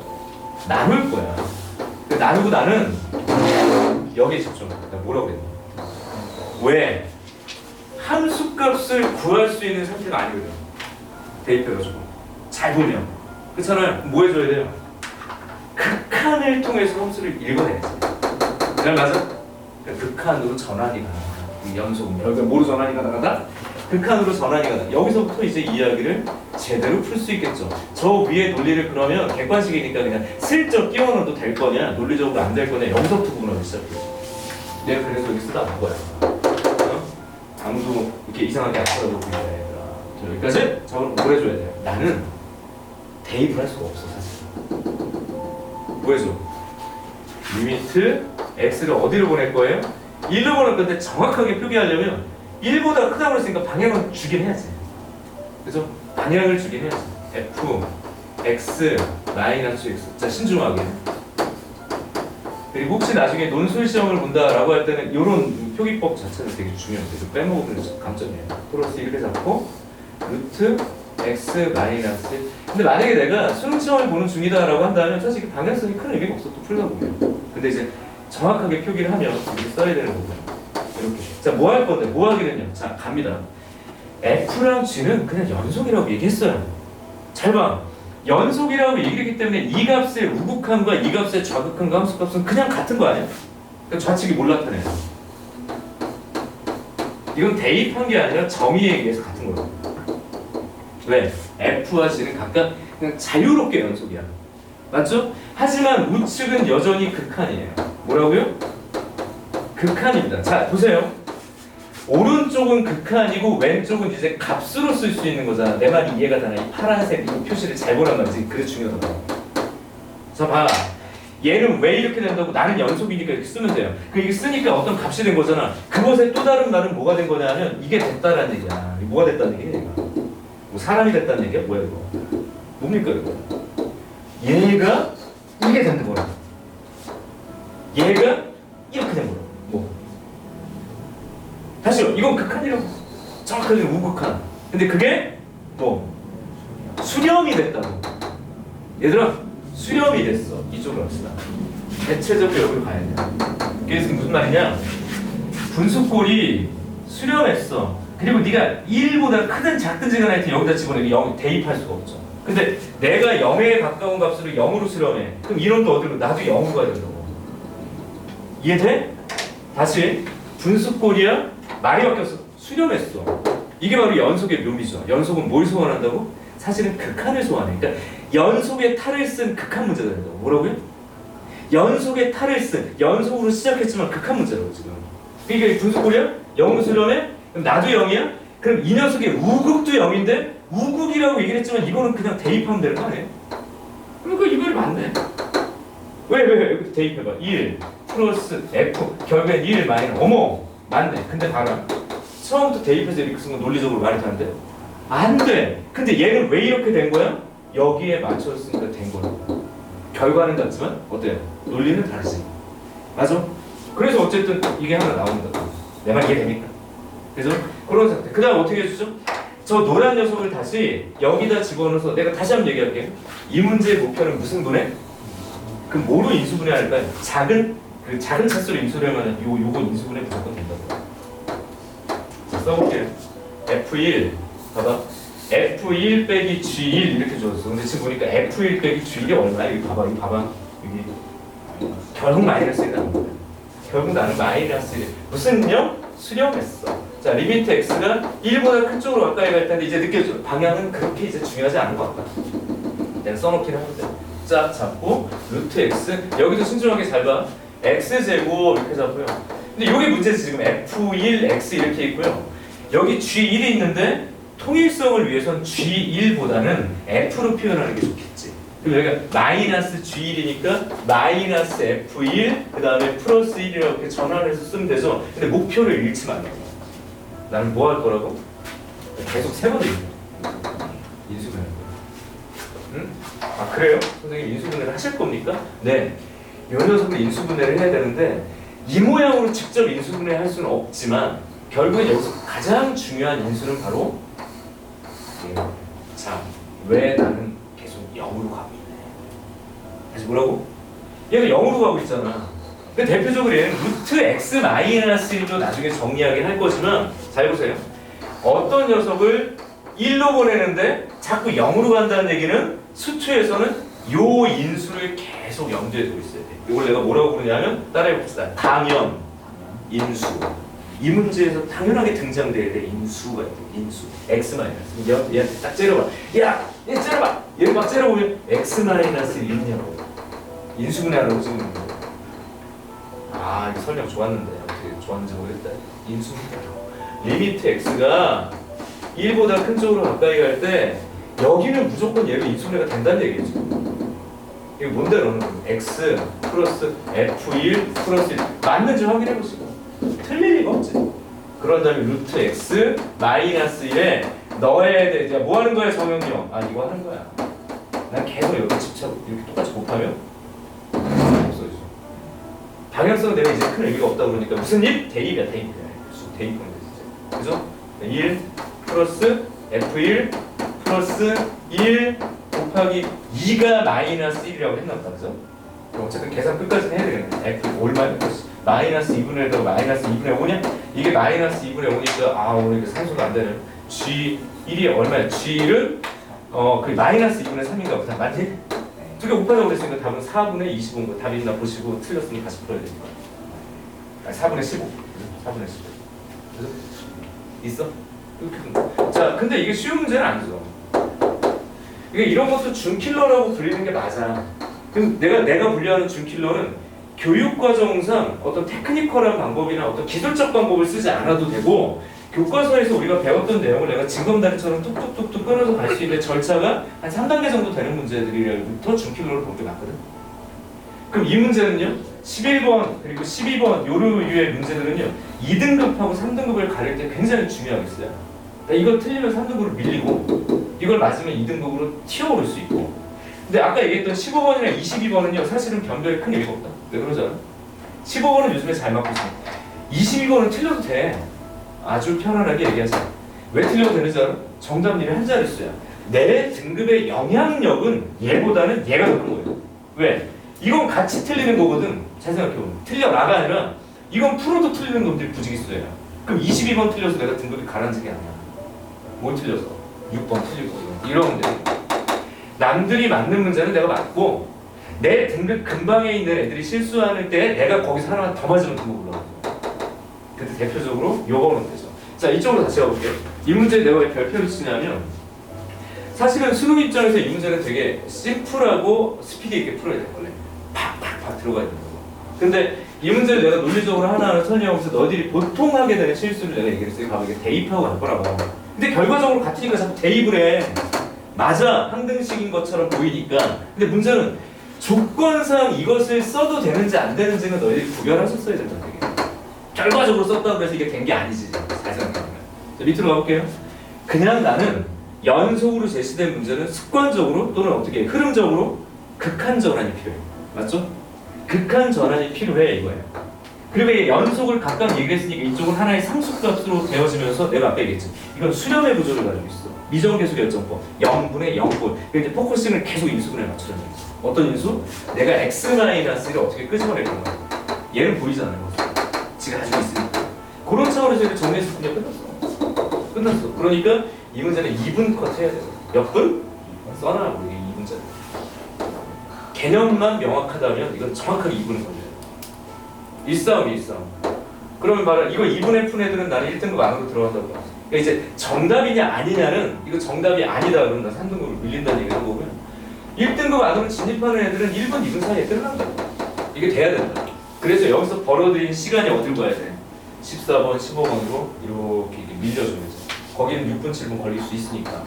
나눌 거야. 나누고 나는 여기에 집중. 나 뭐라고 그랬니? 왜? 함수값을 구할 수 있는 상태가 아니거든. 대입해가지고 잘 보면 그렇잖아요. 뭐 해줘야 돼요? 극한을 통해서 함수를 읽어내야지. 그냥 맞아? 그러니까 극한으로 전환이 가능하다. 연속은 여기가 뭐로 전환이 가능하다? 극한으로 전환이 가능하다. 여기서부터 이제 이야기를 제대로 풀 수 있겠죠. 저 위에 논리를 그러면 객관식이니까 그냥 슬쩍 끼워 넣어도 될 거냐, 논리적으로 안 될 거냐, 여기서부터 구분하기 시작해. 내가 그래서 여기 쓰다 본 거야. 아무도 이렇게 이상하게 안 쳐다보고 있는 애들아. 여기까지? 자, 그럼 뭘 해줘야 돼요? 나는 대입을 할 수가 없어, 사실. 뭐 해줘? 리미트 x를 어디로 보낼 거예요? 1로 보낼 건데 정확하게 표기하려면 1보다 크다고 했으니까 방향은 주긴 해야지. 그죠? 방향을 주긴 해야지. f x 마이너스 x. 자, 신중하게. 그리고 혹시 나중에 논술 시험을 본다라고 할 때는 이런 표기법 자체는 되게 중요해요. 이거 빼먹으면 감점이에요. 플러스 이렇게 잡고 루트 x 마이너스. 근데 만약에 내가 수능 시험을 보는 중이다라고 한다면 사실 방향성이 큰 의미가 없어. 또 풀다 보면. 근데 이제 정확하게 표기를 하면 이렇게 써야 되는 거고요. 이렇게. 자, 뭐 할 건데? 뭐 하기는요? 자, 갑니다. F랑 G는 그냥 연속이라고 얘기했어요. 잘 봐. 연속이라고 얘기했기 때문에 이 값의 우극함과 이 값의 좌극함과 함수값은 그냥 같은 거 아니야? 그러니까 좌측이 몰랐다네. 이건 대입한 게 아니라 정의에 의해서 같은 거예요. 왜? F와 G는 각각 그냥 자유롭게 연속이야. 맞죠? 하지만 우측은 여전히 극한이에요. 뭐라고요? 극한입니다. 자, 보세요. 오른쪽은 극한이고 왼쪽은 이제 값으로 쓸 수 있는 거잖아. 내 말이 이해가 되나? 이 파란색 이 표시를 잘 보란 말이지. 그게 중요하다고. 자, 봐. 얘는 왜 이렇게 된다고? 나는 연속이니까 이렇게 쓰면 돼요. 이게 쓰니까 어떤 값이 된 거잖아. 그것의 또 다른 말은 뭐가 된 거냐면 이게 됐다라는 얘기야. 이게 뭐가 됐다는 얘기야? 뭐 사람이 됐다는 얘기야? 뭐야 이거? 뭡니까 이거? 얘가 이게 되는 거야. 얘가 이렇게 된 거야. 뭐? 다시요. 이건 극한이라고. 정확하게 우극한. 근데 그게 뭐 수렴이 됐다고. 얘들아, 수렴이 됐어. 이쪽으로 갑시다. 대체적으로 여기로 가야 돼. 그래서 무슨 말이냐? 분수꼴이 수렴했어. 그리고 네가 1보다 크든 작든지 간에 하여튼 여기다 집어넣으면 0 대입할 수가 없죠. 근데 내가 0에 가까운 값으로 0으로 수렴해. 그럼 이놈도 어디로? 나도 0으로 가야 된다고. 이해돼? 다시. 분수꼴이야? 말이 바뀌었어. 수렴했어. 이게 바로 연속의 묘미죠. 연속은 뭘 소환한다고? 사실은 극한을 소환해. 그러니까 연속의 탈을 쓴 극한 문제가 된다고. 뭐라고요? 연속의 탈을 쓴, 연속으로 시작했지만 극한 문제라고 지금. 그러니까 분수꼴이야? 0으로 수렴해? 그럼 나도 0이야? 그럼 이 녀석의 우극도 0인데 우극이라고 얘기를 했지만 이거는 그냥 대입하면 되는 거 아니에요? 그러니까 이걸 맞네. 왜? 여기 대입해봐. 1 플러스 F 결국엔 1 마이너스 어머 맞네. 근데 봐라. 처음부터 대입해서 이렇게 쓴 건 논리적으로 말이 안 돼? 안 돼. 근데 얘는 왜 이렇게 된 거야? 여기에 맞춰서 쓰니까 된 거야. 결과는 같지만 어때요? 논리는 다르지. 맞아? 그래서 어쨌든 이게 하나 나온다. 내 말 이해됩니까? 그래서 그런 상태. 그 다음 어떻게 해주죠? 저 노란 녀석을 다시 여기다 집어넣어서 내가 다시 한번 얘기할게요. 이 문제의 목표는 무슨 분해? 그럼 뭐로 인수분해할까요? 작은 차수로 인수분해하면 요건 인수분해 무조건 된다고. 자, 써볼게요. F1 봐봐. F1 빼기 G1 이렇게 줬어. 근데 지금 보니까 F1 빼기 G1이 얼마야? 이거 봐봐. 여기 결국 마이너스 1 나온 거야. 결국 나는 마이너스 1. 무슨요? 수렴했어. 자, 리미트 x가 1보다 큰 쪽으로 가까이 갈 텐데 이제 느껴져. 방향은 그렇게 이제 중요하지 않은 것 같다. 내가 써놓긴 하는데. 자, 잡고 루트 x. 여기도 신중하게 잘 봐. x제곱 이렇게 잡고요. 근데 이게 문제지. 지금 f1x 이렇게 있고요. 여기 g1이 있는데 통일성을 위해선 g1보다는 f로 표현하는 게 좋겠지. 그럼 여기가 마이너스 g1이니까 마이너스 f1 그 다음에 플러스 1이라고 이렇게 전환해서 쓰면 되죠. 근데 목표를 잃지 말라고. 나는 뭐 할 거라고? 계속 세 번 인수분해. 응? 아 그래요? 선생님 인수분해를 하실 겁니까? 네. 이 녀석은 인수분해를 해야 되는데 이 모양으로 직접 인수분해 할 수는 없지만 결국엔 여기서 가장 중요한 인수는 바로 자, 왜 나는 계속 0으로 가고 있네. 다시 뭐라고? 얘가 0으로 가고 있잖아. 그 대표적으로 얘는 루트 x 마이너스 1도 나중에 정리하긴 할 거지만 잘 보세요. 어떤 녀석을 1로 보내는데 자꾸 0으로 간다는 얘기는 수투에서는 요 인수를 계속 염두에 두고 있어야 돼. 이걸 내가 뭐라고 부르냐면 따라해봅시다. 당연 인수. 이 문제에서 당연하게 등장돼야 돼. 인수가 있고 인수. x 마이너스. 얘한테 딱 째려봐. 야, 얘 째려봐. 얘를 막 째려보면 x 마이너스 1이냐고. 인수분해하라고 지금. 아, 이 설명 좋았는데 어떻게 좋았는지 모르겠다. 인수분해. 리미트 x가 1보다 큰 쪽으로 가까이 갈 때 여기는 무조건 얘가 인수분해가 된다는 얘기지. 이거 뭔데 너는? x 플러스 f1 플러스 1 맞는지 확인해보시고 틀릴 리가 없지. 그런 다음에 루트 x 마이너스 1에 너에 대해 뭐 하는 거야 정영영? 아 이거 하는 거야. 난 계속 여기 집착 이렇게 똑같이 곱하면 없어지죠. 방향성은 내가 이제 큰 의미가 없다 그러니까 무슨 일? 대입이야 대입. 대입하면 되지. 그죠? 1 플러스 F1 플러스 1 곱하기 2가 마이너스 1이라고 했나 보다. 그죠? 그럼 어쨌든 계산 끝까지 해야 되겠네. F 얼마야? 마이너스 2분의 1도 마이너스 2분의 5냐? 이게 마이너스 2분의 5니까 아 오늘 이게 산수가 안 되네. G1이 얼마야? G1은 그 마이너스 2분의 3인가 보다. 맞지? 두 개 곱하자고 그랬으니까 답은 4분의 25인 거. 답이 있나 보시고 틀렸으면 다시 풀어야 되니까. 아니 4분의 15. 4분의 15. 그래서 있어? 자, 근데 이게 쉬운 문제는 아니죠. 이게 이런 것도 준킬러라고 불리는 게 맞아. 그럼 내가 분류하는 준킬러는 교육과정상 어떤 테크니컬한 방법이나 어떤 기술적 방법을 쓰지 않아도 되고 교과서에서 우리가 배웠던 내용을 내가 징검다리처럼 뚝뚝뚝뚝 끊어서 갈 수 있는 절차가 한 3단계 정도 되는 문제들이부터 준킬러를 볼 게 맞거든. 그럼 이 문제는요 11번 그리고 12번 요런 유의 문제들은요 2등급하고 3등급을 가릴 때 굉장히 중요하겠어요. 그러니까 이걸 틀리면 3등급으로 밀리고 이걸 맞으면 2등급으로 튀어오를 수 있고. 근데 아까 얘기했던 15번이나 22번은요 사실은 변별에 큰 의미가 없다. 왜 그러잖아? 15번은 요즘에 잘 맞고 있어. 22번은 틀려도 돼. 아주 편안하게 얘기하자. 왜 틀려도 되는지 알아? 정답률이 한 자릿수야. 내 등급의 영향력은 얘보다는 얘가 더 큰 거예요. 왜? 이건 같이 틀리는 거거든. 잘 생각해보면 틀려라가 아니라 이건 풀어도 틀리는 놈들이 부지기수예요. 그럼 22번 틀려서 내가 등급이 가라앉은 게 아니야. 뭘 틀려서? 6번 틀리고 이러면 돼. 남들이 맞는 문제는 내가 맞고 내 등급 근방에 있는 애들이 실수하는 때 내가 거기서 하나 더 맞으면 등급 올라가요. 근데 대표적으로 요거는 되죠. 자 이쪽으로 다시 가볼게요. 이 문제 내가 왜 별표를 치냐면 사실은 수능 입장에서 이 문제는 되게 심플하고 스피드 있게 풀어야 될 거래. 팍팍팍 들어가 있는 거고. 근데 이 문제를 내가 논리적으로 하나하나 설명하면서 너희들이 보통 하게 되는 실수를 내가 얘기를 했어요. 봐봐 이게 대입하고 할 거라고. 근데 결과적으로 같으니까 자꾸 대입을 해. 맞아 항등식인 것처럼 보이니까. 근데 문제는 조건상 이것을 써도 되는지 안 되는지는 너희들이 구별하셨어야 된다. 결과적으로 썼다고 해서 이게 된 게 아니지. 잘 생각해보면. 자, 밑으로 가볼게요. 그냥 나는 연속으로 제시된 문제는 습관적으로 또는 어떻게 흐름적으로 극한 전환이 필요해. 맞죠? 극한 전환이 필요해 이거예요. 그리고 이 연속을 각각 얘기를 했으니까 이쪽은 하나의 상수값으로 되어지면서 내가 아까 얘기했지. 이건 수렴의 구조를 가지고 있어. 미정계수 결정법 0분의 0꼴. 이제 포커싱을 계속 인수분해 맞추라는 거지. 어떤 인수? 내가 x-1을 어떻게 끄집어낼 거야. 얘는 보이잖아요. 지가 가지고 있으니까. 그런 차원에서 이렇게 정리해서 그냥 끝났어. 끝났어. 그러니까 이 문제는 2분 컷 해야 돼. 몇 분? 써놔 우리 2분짜리. 개념만 명확하다면 이건 정확하게 2분을 걸려요. 일싸움이 일싸움. 그러면 말은 이거 2분에 푼 애들은 나는 1등급 안으로 들어간다고. 그러니까 이제 정답이냐 아니냐는 이거 정답이 아니다 그러면 나 3등급으로 밀린다는 얘기를 한 거고요. 1등급 안으로 진입하는 애들은 1분, 2분 사이에 끝난다고. 이게 돼야 된다. 그래서 여기서 벌어들인 시간이 어딜 봐야 돼? 14번, 15번으로 이렇게 밀려주면서 거기는 6분, 7분 걸릴 수 있으니까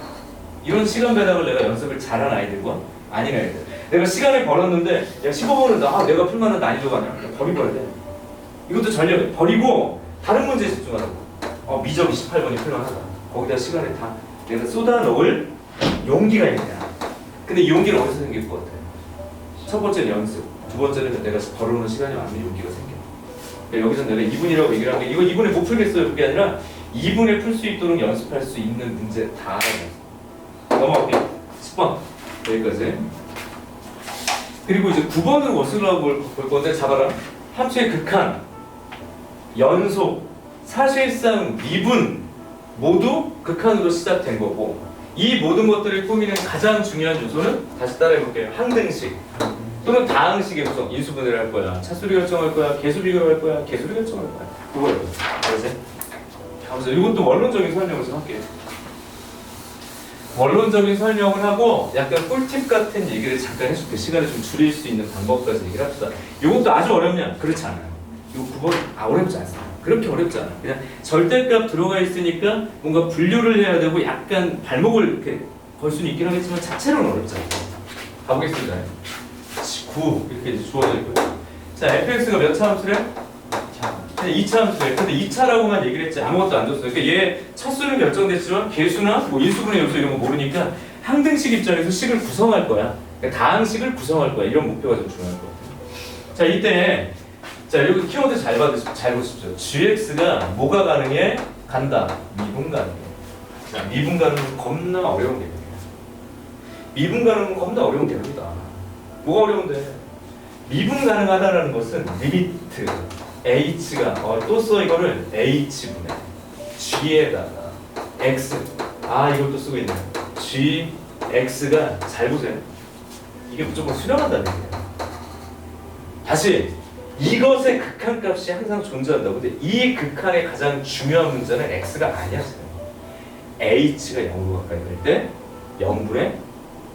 이런 시간 배당을 내가 연습을 잘한 아이들과 아닌 아이들 내가 시간을 벌었는데 야 15번은 내가 풀만한 난이도가 아니야. 버리버려야 돼. 이것도 전력 버리고 다른 문제에 집중하라고. 미적 28번이 풀만하다. 거기다 시간을 다 내가 쏟아 넣을 용기가 있냐. 근데 이 용기는 어디서 생길 것 같아? 첫 번째는 연습, 두 번째는 내가 벌어놓은 시간이 많은 용기가 생겨. 그러니까 여기서 내가 2분이라고 얘기를 한 게 이거 2분에 못 풀겠어요. 그게 아니라 2분에 풀 수 있도록 연습할 수 있는 문제 다 알아봤어. 넘어갈게요. 10번 여기까지. 그리고 이제 9번으로 뭐 쓰려고 볼 건데 잡아라. 함수의 극한, 연속, 사실상 미분 모두 극한으로 시작된 거고 이 모든 것들을 꾸미는 가장 중요한 요소는 다시 따라해볼게요. 항등식 또는 다항식의 구성. 인수분해를 할 거야, 차수를 결정할 거야, 개수비교를 할 거야, 개수를 결정할 거야. 그거예요. 그래서 가보자. 이것도 원론적인 설명을 좀 할게요. 원론적인 설명을 하고 약간 꿀팁 같은 얘기를 잠깐 해줄게. 시간을 좀 줄일 수 있는 방법까지 얘기를 합시다. 이것도 아주 어렵냐? 그렇지 않아요. 이거 9번 어렵지 않습니다. 그렇게 어렵지 않아. 그냥 절대값 들어가 있으니까 뭔가 분류를 해야 되고 약간 발목을 이렇게 걸 수는 있긴 하겠지만 자체로는 어렵지 않아요. 가보겠습니다. 9 이렇게 이제 주어져 있고요. 자, fx가 몇 차 함수래? 그냥 2차 함수예요. 근데 2차라고만 얘기를 했지 아무것도 안 줬어요. 그러니까 얘 차수는 결정됐지만 개수나 뭐 인수분해 요소 이런 거 모르니까 항등식 입장에서 식을 구성할 거야. 그러니까 다항식을 구성할 거야. 이런 목표가 좀 중요할 것 같아요. 자, 이때 자, 여기 키워드 잘 보십시오. gx가 뭐가 가능해? 간다. 미분 가능해. 자, 미분 가능은 겁나 어려운 개념이에요. 미분 가능은 겁나 어려운 개념이다. 뭐가 어려운데? 미분 가능하다라는 것은 리미트 h가 또 써 이거를 h분의 g에다가 x 이것도 쓰고 있네. gx가 잘 보세요. 이게 무조건 수렴한다는 얘기예요. 다시 이것의 극한값이 항상 존재한다고. 근데 이 극한의 가장 중요한 문제는 x가 아니야 지금. h가 0으로 가까이 될 때 0분의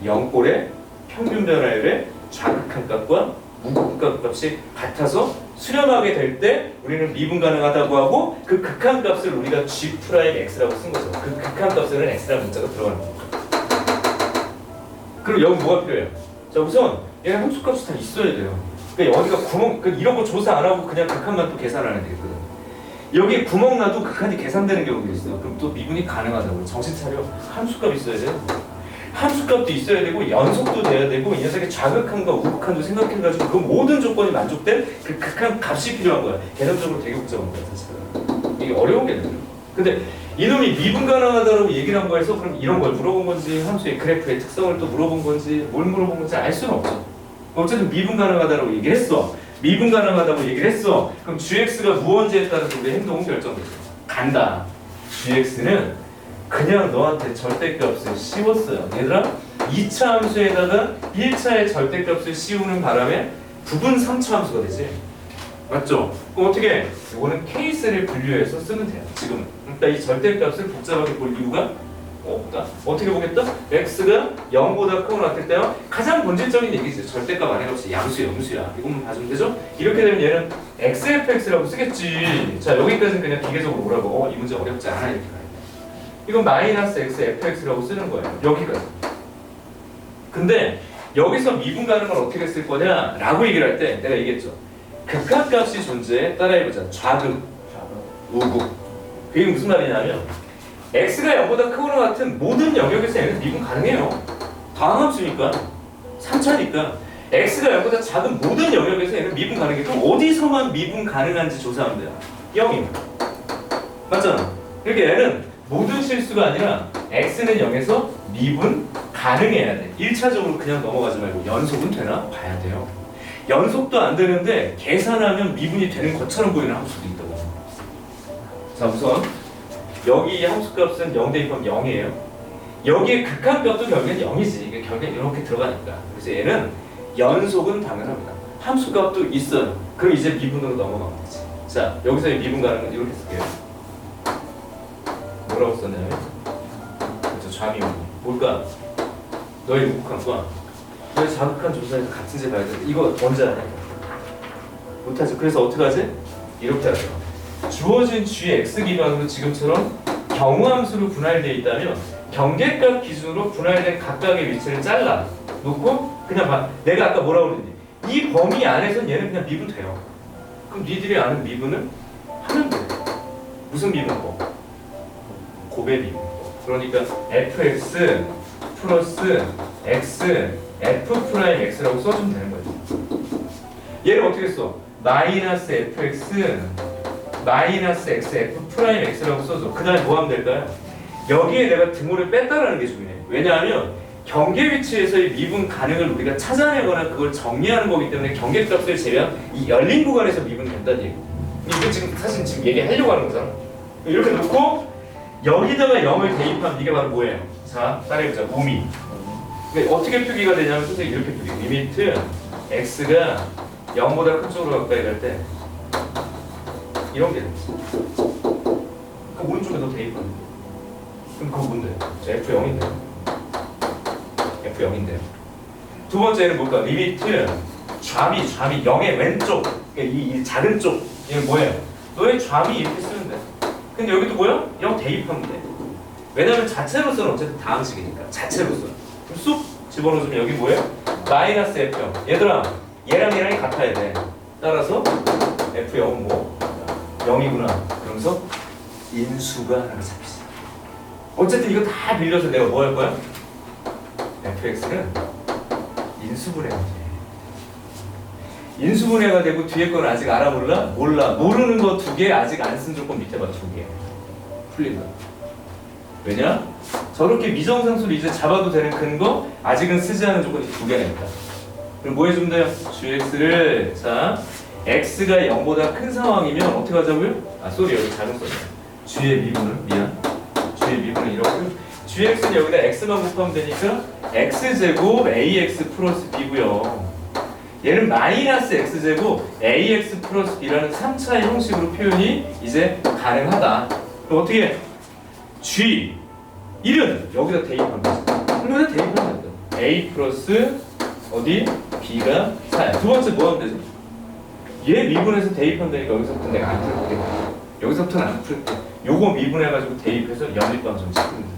0꼴의 평균 변화율의 좌극한값과 무극한값이 같아서 수렴하게 될 때 우리는 미분 가능하다고 하고 그 극한값을 우리가 g'x라고 쓴 거죠. 그 극한값에는 x라는 문자가 들어가는 겁니다. 그럼 여기 뭐가 필요해요? 자, 우선 얘는 함수값이 다 있어야 돼요. 그러니까 여기가 구멍, 이런 거 조사 안 하고 그냥 극한만 또 계산 안 해도 되거든. 여기 구멍 나도 극한이 계산되는 경우도 있어요. 그럼 또 미분이 가능하다고요. 정신 차려. 함수값 있어야 돼요. 함수값도 있어야 되고 연속도 돼야 되고 이 녀석의 좌극한과 우극한도 생각해가지고 그 모든 조건이 만족된 그 극한 값이 필요한 거야. 개념적으로 되게 복잡한 거야 사실은. 이게 어려운 개념이에요. 근데 이놈이 미분 가능하다고 얘기를 한 거에서 그럼 이런 걸 물어본 건지 함수의 그래프의 특성을 또 물어본 건지 뭘 물어본 건지 알 수는 없죠. 어쨌든 미분 가능하다고 얘기를 했어. 미분 가능하다고 얘기를 했어. 그럼 gx가 무언지에 따라서 우리 행동은 결정되죠. 간다. gx는 그냥 너한테 절대값을 씌웠어요. 얘들아 2차 함수에다가 1차의 절대값을 씌우는 바람에 부분 3차 함수가 되지. 맞죠? 그럼 어떻게 해? 이거는 케이스를 분류해서 쓰면 돼요. 지금은. 그러니까 이 절대값을 복잡하게 볼 이유가 없다. 어떻게 보겠다? x가 0보다 크고 났을 때요. 가장 본질적인 얘기죠. 절대값 안에 없이 양수야, 음수야. 이것만 봐주면 되죠? 이렇게 되면 얘는 xfx라고 쓰겠지. 자, 여기까지는 그냥 기계적으로 오라고. 이 문제 어렵지 않아 이렇게 가요. 이건 마이너스 x fx라고 쓰는 거예요. 여기까지. 근데 여기서 미분 가능을 어떻게 쓸 거냐? 라고 얘기를 할 때 내가 얘기했죠. 극한값이 존재해. 따라해보자. 좌극, 우극. 그게 무슨 말이냐면 x가 0보다 크거나 같은 모든 영역에서 얘는 미분 가능해요. 다항함수니까 3차니까 x가 0보다 작은 모든 영역에서 얘는 미분 가능해. 그럼 어디서만 미분 가능한지 조사하면 돼요. 0이요. 맞잖아. 그러니까 얘는 모든 실수가 아니라 x는 0에서 미분 가능해야 돼. 1차적으로 그냥 넘어가지 말고 연속은 되나? 봐야 돼요. 연속도 안 되는데 계산하면 미분이 되는 것처럼 보이는 함수도 있다고. 자, 우선 여기 함수값은 0 대입하면 0이에요. 여기에 극한값도 결국엔 0이지. 이게 결국엔 이렇게 들어가니까. 그래서 얘는 연속은 당연합니다. 함수값도 있어요. 그럼 이제 미분으로 넘어가면 되지. 자, 여기서의 미분 가능은 이렇게 쓸게요. 뭐라고 썼냐면 그렇죠. 좌미분. 뭘까? 너의 우극한과 너의 좌극한 조사에서 같은지 봐야 돼. 이거 언제 하냐? 못하죠. 그래서 어떻게 하지? 이렇게 하죠. 주어진 gx 기반으로 지금처럼 경우함수로 분할되어 있다면 경계값 기준으로 분할된 각각의 위치를 잘라 놓고 그냥 봐. 내가 아까 뭐라고 그랬니? 이 범위 안에선 얘는 그냥 미분 돼요. 그럼 니들이 아는 미분은 하면 돼. 무슨 미분법? 곱의 미분법. 그러니까 fx 플러스 x f 프라임 x라고 써주면 되는 거죠. 얘를 어떻게 써? 마이너스 fx 마이너스 x f 프라임 x라고 써줘. 그 다음에 뭐 하면 될까요? 여기에 내가 등호를 뺐다라는 게 중요해. 왜냐하면 경계 위치에서의 미분 가능을 우리가 찾아내거나 그걸 정리하는 거기 때문에 경계값을 제외한 이 열린 구간에서 미분 된다는 얘기. 이거 지금 사실 지금 얘기하려고 하는 거잖아. 이렇게 놓고 여기다가 0을 대입하면 이게 바로 뭐예요? 자, 따라해보자. 우미. 그러니까 어떻게 표기가 되냐면 선생님 이렇게 표기. 리미트 x가 0보다 큰 쪽으로 가까이 갈 때 이런 게 되지. 그 오른쪽에 너 대입하는 거. 그럼 그거 뭔데? 자, F0인데요. F0인데요. 두 번째는 뭘까? 리미트 좌미 0의 왼쪽. 이 작은 쪽. 이게 뭐예요? 너의 좌미 이렇게 쓰면 돼. 근데 여기도 뭐야? 0 대입하면 돼. 왜냐면 자체로서는 어쨌든 다항식이니까. 자체로서. 그럼 쑥 집어넣으면 여기 뭐예요? 마이너스 F0. 얘들아, 얘랑 얘랑이 같아야 돼. 따라서 F0은 뭐? 0 0이구나. 그러면서 인수가 하나가 잡히지. 어쨌든 이거 다 빌려서 내가 뭐 할 거야? fx는 인수분해가 돼. 인수분해가 되고 뒤에 건 아직 알아 몰라? 몰라. 모르는 거 2개 아직 안 쓴 조건 밑에 봐 2개. 풀린다. 왜냐? 저렇게 미정상수를 이제 잡아도 되는 근거 아직은 쓰지 않은 조건이 2개나 있다. 그럼 뭐 해주면 돼요? gx를 자 x가 0보다 큰 상황이면 어떻게 하자고요? 아 쏘리 여기 잘못 썼네. g의 미분은 미안. g의 미분은 이렇고 gx는 여기다 x만 곱하면 되니까 x제곱 ax 플러스 b고요. 얘는 마이너스 x제곱 ax 플러스 b라는 3차의 형식으로 표현이 이제 가능하다. 그럼 어떻게 해? g 1은 여기다 대입하면 되지. 여기다 대입하면 된다. a 플러스 어디? b가 4야. 두 번째 뭐 하면 되지? 얘 미분해서 대입하면 되니까 여기서부터 내가 안 풀게. 여기서부터는 안 풀게. 요거 미분해가지고 대입해서 연립방정 시키면 된다.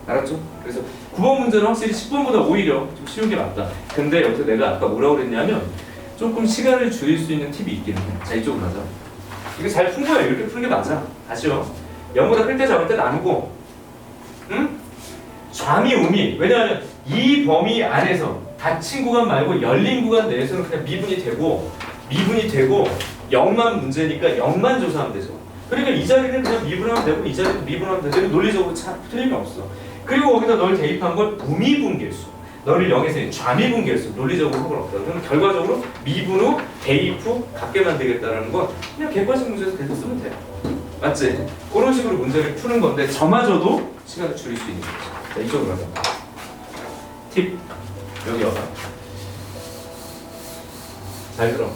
알았죠? 그래서 9번 문제는 확실히 10번보다 오히려 좀 쉬운 게 맞다. 근데 여기서 내가 아까 뭐라고 그랬냐면 조금 시간을 줄일 수 있는 팁이 있기는 해. 자 이쪽으로 가자. 이거 잘 푼 거야. 이렇게 푸는 게 맞아. 다시요. 0보다 클 때 작을 때 나누고 응? 좌미 우미. 왜냐하면 이 범위 안에서 닫힌 구간 말고 열린 구간 내에서는 그냥 미분이 되고 0만 문제니까 0만 조사하면 되죠. 그러니까 이 자리는 그냥 미분하면 되고 이 자리도 미분하면 되고 논리적으로 틀림이 없어. 그리고 거기다 널 대입한 건 우미분계수. 너를 0에서 좌미분계수. 논리적으로 상관없다. 그러면 결과적으로 미분 후 대입 후 같게 만들겠다라는 건 그냥 객관식 문제에서 계속 쓰면 돼. 맞지? 그런 식으로 문제를 푸는 건데 저마저도 시간을 줄일 수 있는 거지. 자 이쪽으로 가자. 팁 여기 와봐. 잘 들어.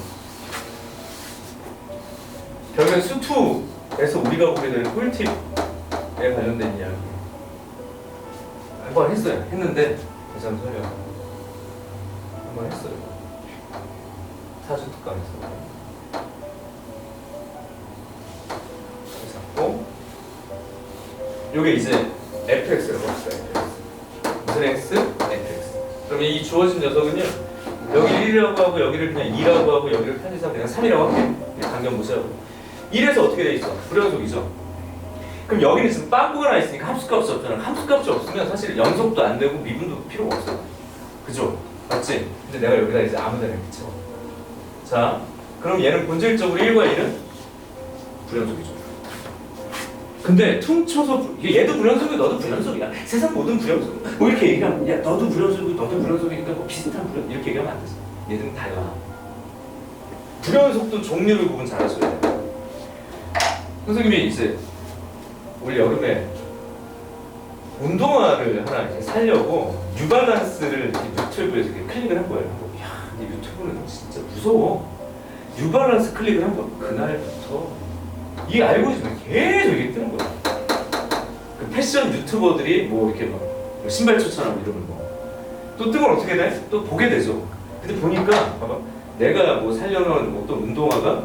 결국엔 수투에서 우리가 보게 되는 꿀팁에 관련된 이야기 한번 했어요. 했는데 다시 한번 설명. 한번 했어요. 사주 특강에서. 잡고 요게 이제 fx라고 합시다. fx. 무슨 x? fx. 그럼 이 주어진 녀석은요. 여기 1이라고 하고 여기를 그냥 2라고 하고 여기를 편의상 그냥 3이라고 할게. 그냥 강경 무시하고. 1에서 어떻게 돼 있어? 불연속이죠. 그럼 여기는 지금 빵꾸가 나 있으니까 함수값이 없잖아. 함수값이 없으면 사실 연속도 안 되고 미분도 필요가 없어. 그죠? 맞지? 근데 내가 여기다 이제 아무 데나 이렇게 채워. 자, 그럼 얘는 본질적으로 1과 1은 불연속이죠. 근데 퉁쳐서 얘도 불연속이고 너도 불연속이야. 세상 모든 불연속. 뭐 이렇게 얘기하면 야 너도 불연속이고 너도 불연속이니까 뭐 비슷한 불연 이렇게 얘기하면 안 되지. 얘들은 달라. 불연속도 종류를 구분 잘하셔야 돼. 선생님이 이제 올 여름에 운동화를 하나 이렇게 사려고 뉴발란스를 유튜브에서 이렇게 클릭을 한 거예요. 야, 이 유튜브는 진짜 무서워. 뉴발란스 클릭을 한 거 그날부터 이 알고리즘이 계속 이게 뜨는 거야. 그 패션 유튜버들이 뭐 이렇게 막 신발 추천하고 이러는 거. 또 뜨면 어떻게 돼? 또 보게 되죠. 근데 보니까 봐봐. 내가 뭐 살려는 어떤 운동화가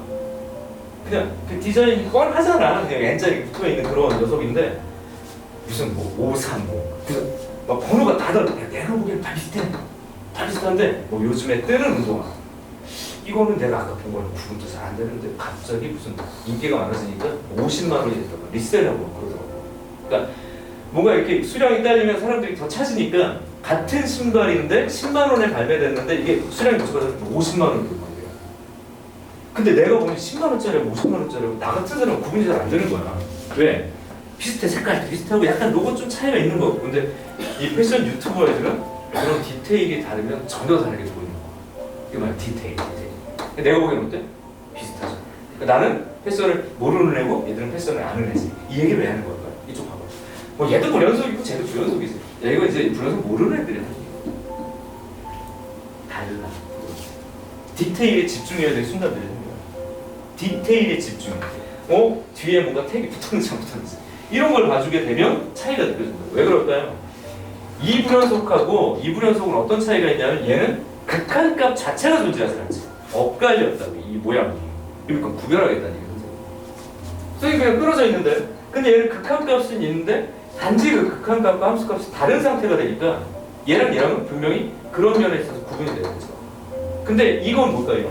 그냥 그 디자인이 뻔하잖아. 그냥 N자리 붙어있는 그런 녀석인데 무슨 뭐 535 그래서 막 번호가 다 달라. 내가 보기엔 다 비슷해. 다 비슷한데 뭐 요즘에 뜨는 운동화 이거는 내가 아까 본 거랑 구분도 잘 안 되는데 갑자기 무슨 인기가 많아지니까 50만 원이 됐다고 리셀하고 그러더라고. 그러니까 뭔가 이렇게 수량이 딸리면 사람들이 더 찾으니까 같은 신발인데 10만 원에 발매됐는데 이게 수량이 부족해서 50만 원이 된 거예요. 근데 내가 보니 10만 원짜리하고 50만 원짜리하고 나 같은 사람은 구분이 잘 안 되는 거야. 왜? 비슷해. 색깔도 비슷하고 약간 로고 좀 차이가 있는 거고. 근데 이 패션 유튜버 애들은 그런 디테일이 다르면 전혀 다르게 보이는 거야. 이게 뭐야? 디테일. 내가 보기엔 어때? 비슷하죠. 그러니까 나는 패션을 모르는 애고 얘들은 패션을 아는 애지. 이 얘기를 왜 하는 걸까? 이쪽 봐봐. 뭐 얘도 불연속이고 쟤도 불연속이지. 야 이거 이제 불연속 모르는 애들이 하는 얘기야. 달라. 디테일에 집중해야 될 순간들이 있는 거야. 디테일에 집중. 뒤에 뭔가 택이 붙었는지 안 붙었는지. 이런 걸 봐주게 되면 차이가 느껴진다. 왜 그럴까요? 이 불연속하고 이 불연속은 어떤 차이가 있냐면 얘는 극한값 자체가 존재하지 않지. 엇갈렸다고 이 모양이. 그러니까 구별하겠다는 얘기죠. 선생님 그냥 끊어져 있는데 근데 얘는 극한값은 있는데 단지 그 극한값과 함수값이 다른 상태가 되니까 얘랑 얘랑은 분명히 그런 면에 있어서 구분이 되는 거죠. 근데 이건 뭘까요?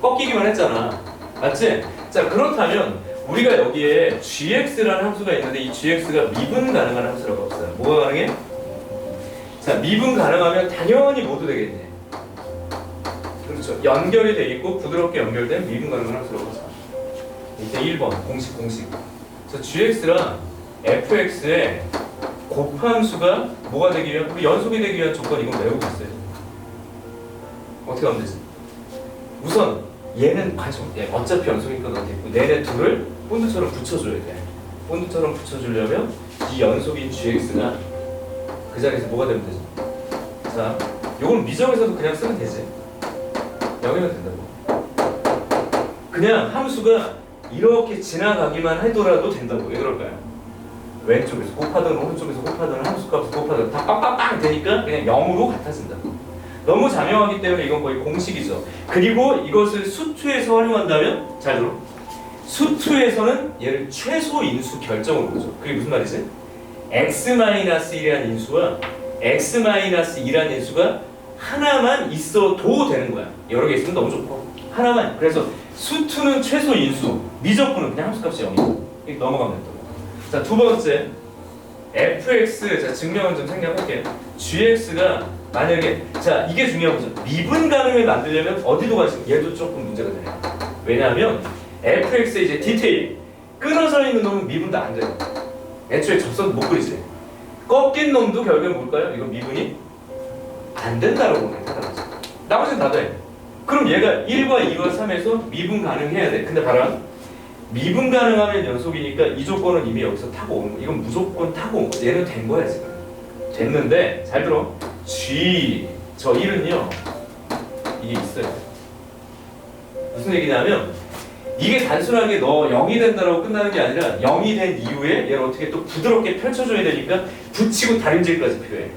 꺾이기만 했잖아. 맞지? 자, 그렇다면 우리가 여기에 gx라는 함수가 있는데 이 gx가 미분 가능한 함수라고 없어요. 뭐가 가능해? 자, 미분 가능하면 당연히 뭐도 되겠네. 그렇죠. 연결이 돼 있고 부드럽게 연결된 미분 가능한 함수라고 하죠. 이제 1번 공식. 자, gx랑 fx의 곱함수가 뭐가 되기 위한, 우리 연속이 되기 위한 조건 이건 외우고 있어요. 어떻게 하면 되지? 우선 얘는 어차피 연속이니까 넣어도 있고 내내 둘을 본드처럼 붙여줘야 돼. 본드처럼 붙여주려면 이 연속인 gx가 그 자리에서 뭐가 되면 되지? 자, 요건 미정에서도 그냥 쓰면 되지. 0이면 된다고. 그냥 함수가 이렇게 지나가기만 하더라도 된다고. 왜 그럴까요? 왼쪽에서 곱하든 오른쪽에서 곱하든 함수값에서 곱하든 다 빵빵빵 되니까 그냥 0으로 같아진다고. 너무 자명하기 때문에 이건 거의 공식이죠. 그리고 이것을 수투에서 활용한다면, 잘 들어, 수투에서는 얘를 최소 인수 결정으로 보죠. 그게 무슨 말이지? x-1이라는 인수와 x-2라는 인수가 하나만 있어도 되는 거야. 여러 개 있으면 너무 좋고 하나만. 그래서 수투는 최소 인수, 미적분은 그냥 함수값이 0이고 이렇게 넘어가면 된다고. 자, 두 번째 fx. 자, 증명을 좀 생략할게요. gx가 만약에, 자, 이게 중요한 거죠. 미분 가능을 만들려면 어디로 가시면 얘도 조금 문제가 되네요. 왜냐하면 fx의 이제 디테일, 끊어져 있는 놈은 미분도 안 돼요. 애초에 접선도 못 그리지. 꺾인 놈도 결국엔 뭘까요? 이거 미분이 안 된다라고 보면 되잖아. 나머지는 다 돼. 그럼 얘가 1과 2와 3에서 미분 가능해야 돼. 근데 봐라, 미분 가능하면 연속이니까 이 조건은 이미 여기서 타고 오는 거. 이건 무조건 타고 온 거. 얘는 된 거야 지금. 됐는데 잘 들어. G 저 1은요 이게 있어요. 무슨 얘기냐면 이게 단순하게 너 0이 된다라고 끝나는 게 아니라 0이 된 이후에 얘를 어떻게 또 부드럽게 펼쳐줘야 되니까 붙이고 다림질까지 필요해.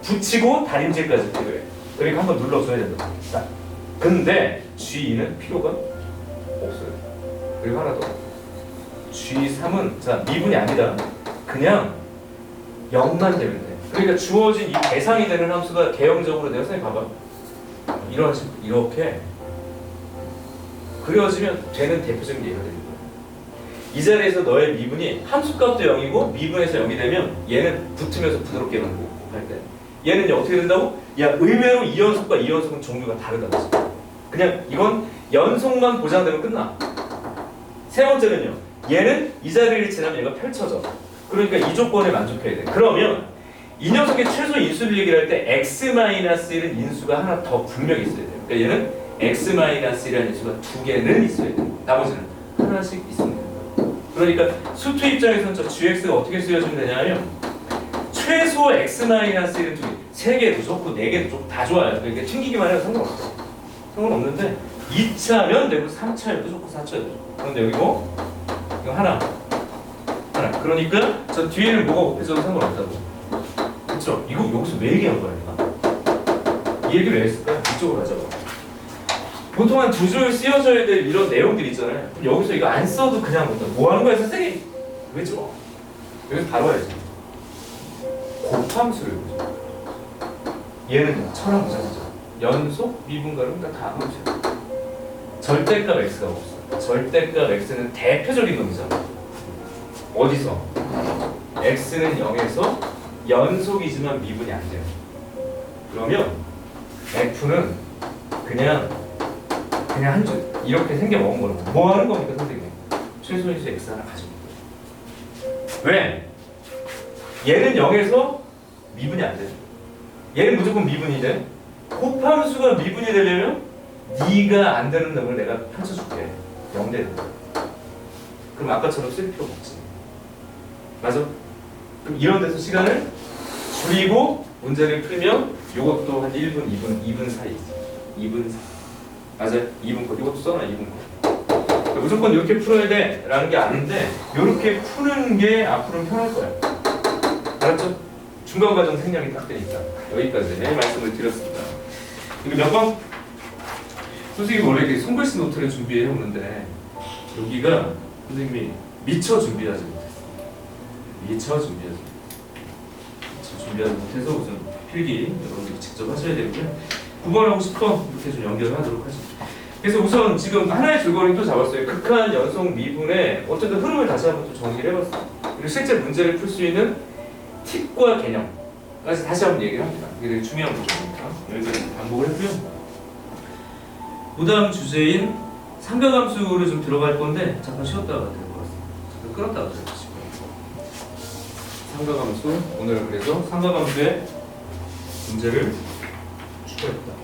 붙이고 다림질까지 필요해. 그러니까 한번 눌러줘야 된다. 자, 근데 G2는 필요가 없어요. 그리고 하나 더. G3은 자 미분이 아니다. 그냥 0만 되면 돼. 그러니까 주어진 이 대상이 되는 함수가 개형적으로 내가 선생님 봐봐. 이런 식으로 이렇게 그려지면 되는 대표적인 예가 되는 거야. 이 자리에서 너의 미분이 함수값도 0이고 미분에서 0이 되면 얘는 붙으면서 부드럽게 곱할 때 얘는 어떻게 된다고? 야, 의외로 2연속과 2연속은 종류가 다르다고. 그냥 이건 연속만 보장되면 끝나. 세 번째는요. 얘는 이 자리를 지나면 얘가 펼쳐져. 그러니까 이 조건에 만족해야 돼. 그러면 이 녀석의 최소 인수를 얘기할 때 x-1은 인수가 하나 더 분명히 있어야 돼요. 그러니까 얘는 x-1이라는 인수가 두 개는 있어야 돼요. 나머지는 하나씩 있으면 돼요. 그러니까 수투 입장에서는 저 gx가 어떻게 쓰여지면 되냐면 최소 x-1은 두 개, 세 개도 좋고 네 개도 좋고 다 좋아요. 그러니까 튕기기만 해도 상관없어. 상관없는데 2차면 되고 3차여도 좋고 4차여도 좋고. 그런데 여기 뭐? 이거 하나. 그러니까 저 뒤에는 뭐가 곱해져도 상관없다고. 그쵸? 이거 여기서 왜 얘기한 거야, 내가? 이 얘기를 왜 했을까요? 이쪽으로 가자고. 보통 한 두 줄 쓰여져야 될 이런 내용들 있잖아요. 그럼 여기서 이거 안 써도 그냥 뭐 하는 거야, 선생님? 왜죠? 여기서 바로 와야지. 곱함수를 보죠. 얘는 천하무자 거죠. 연속, 미분가는 다 함수야. 절대값 x가 없어. 절대값 x는 대표적인 놈이잖아. 어디서? x는 0에서 연속이지만 미분이 안 돼요. 그러면 f는 그냥 한 줄 이렇게 생겨 먹은 거는 뭐 하는 겁니까, 선생님? 최소인수 x 하나 가지고. 왜? 얘는 0에서 미분이 안 돼. 얘는 무조건 미분이 돼. 곱함수가 미분이 되려면 네가 안 되는 놈을 내가 펼쳐줄게. 0 되는 거. 그럼 아까처럼 쓸 필요 없지. 맞아? 그럼 이런 데서 시간을 줄이고 문제를 풀면 이것도 한 1분, 2분 사이 있어. 2분 사이. 맞아요? 2분 거. 이것도 써놔, 2분 거. 무조건 이렇게 풀어야 돼 라는 게 아닌데 이렇게 푸는 게 앞으로는 편할 거야. 알았죠? 중간 과정 생략이 딱 되니까. 여기까지 말씀을 드렸습니다. 이거 몇 번? 선생님이 원래 이렇게 손글씨 노트를 준비해 오는데 여기가 선생님이 미처 준비하지 못해서 우선 필기 여러분들이 직접 하셔야 되고요. 9번하고 10번 이렇게 좀 연결을 하도록 하죠. 그래서 우선 지금 하나의 줄거리를 또 잡았어요. 극한 연속 미분의 어쨌든 흐름을 다시 한번 또 정리를 해봤어요. 그리고 실제 문제를 풀 수 있는 팁과 개념까지 다시 한번 얘기를 합니다. 이게 되게 중요한 부분이니까 여기까지 반복을 했고요. 무다음 주제인 삼각함수를 좀 들어갈 건데 잠깐 쉬었다가 될 것 같습니다. 잠깐 끌었다가 들어가시고요. 삼각함수 오늘 그래서 삼각함수의 문제를 추가했다.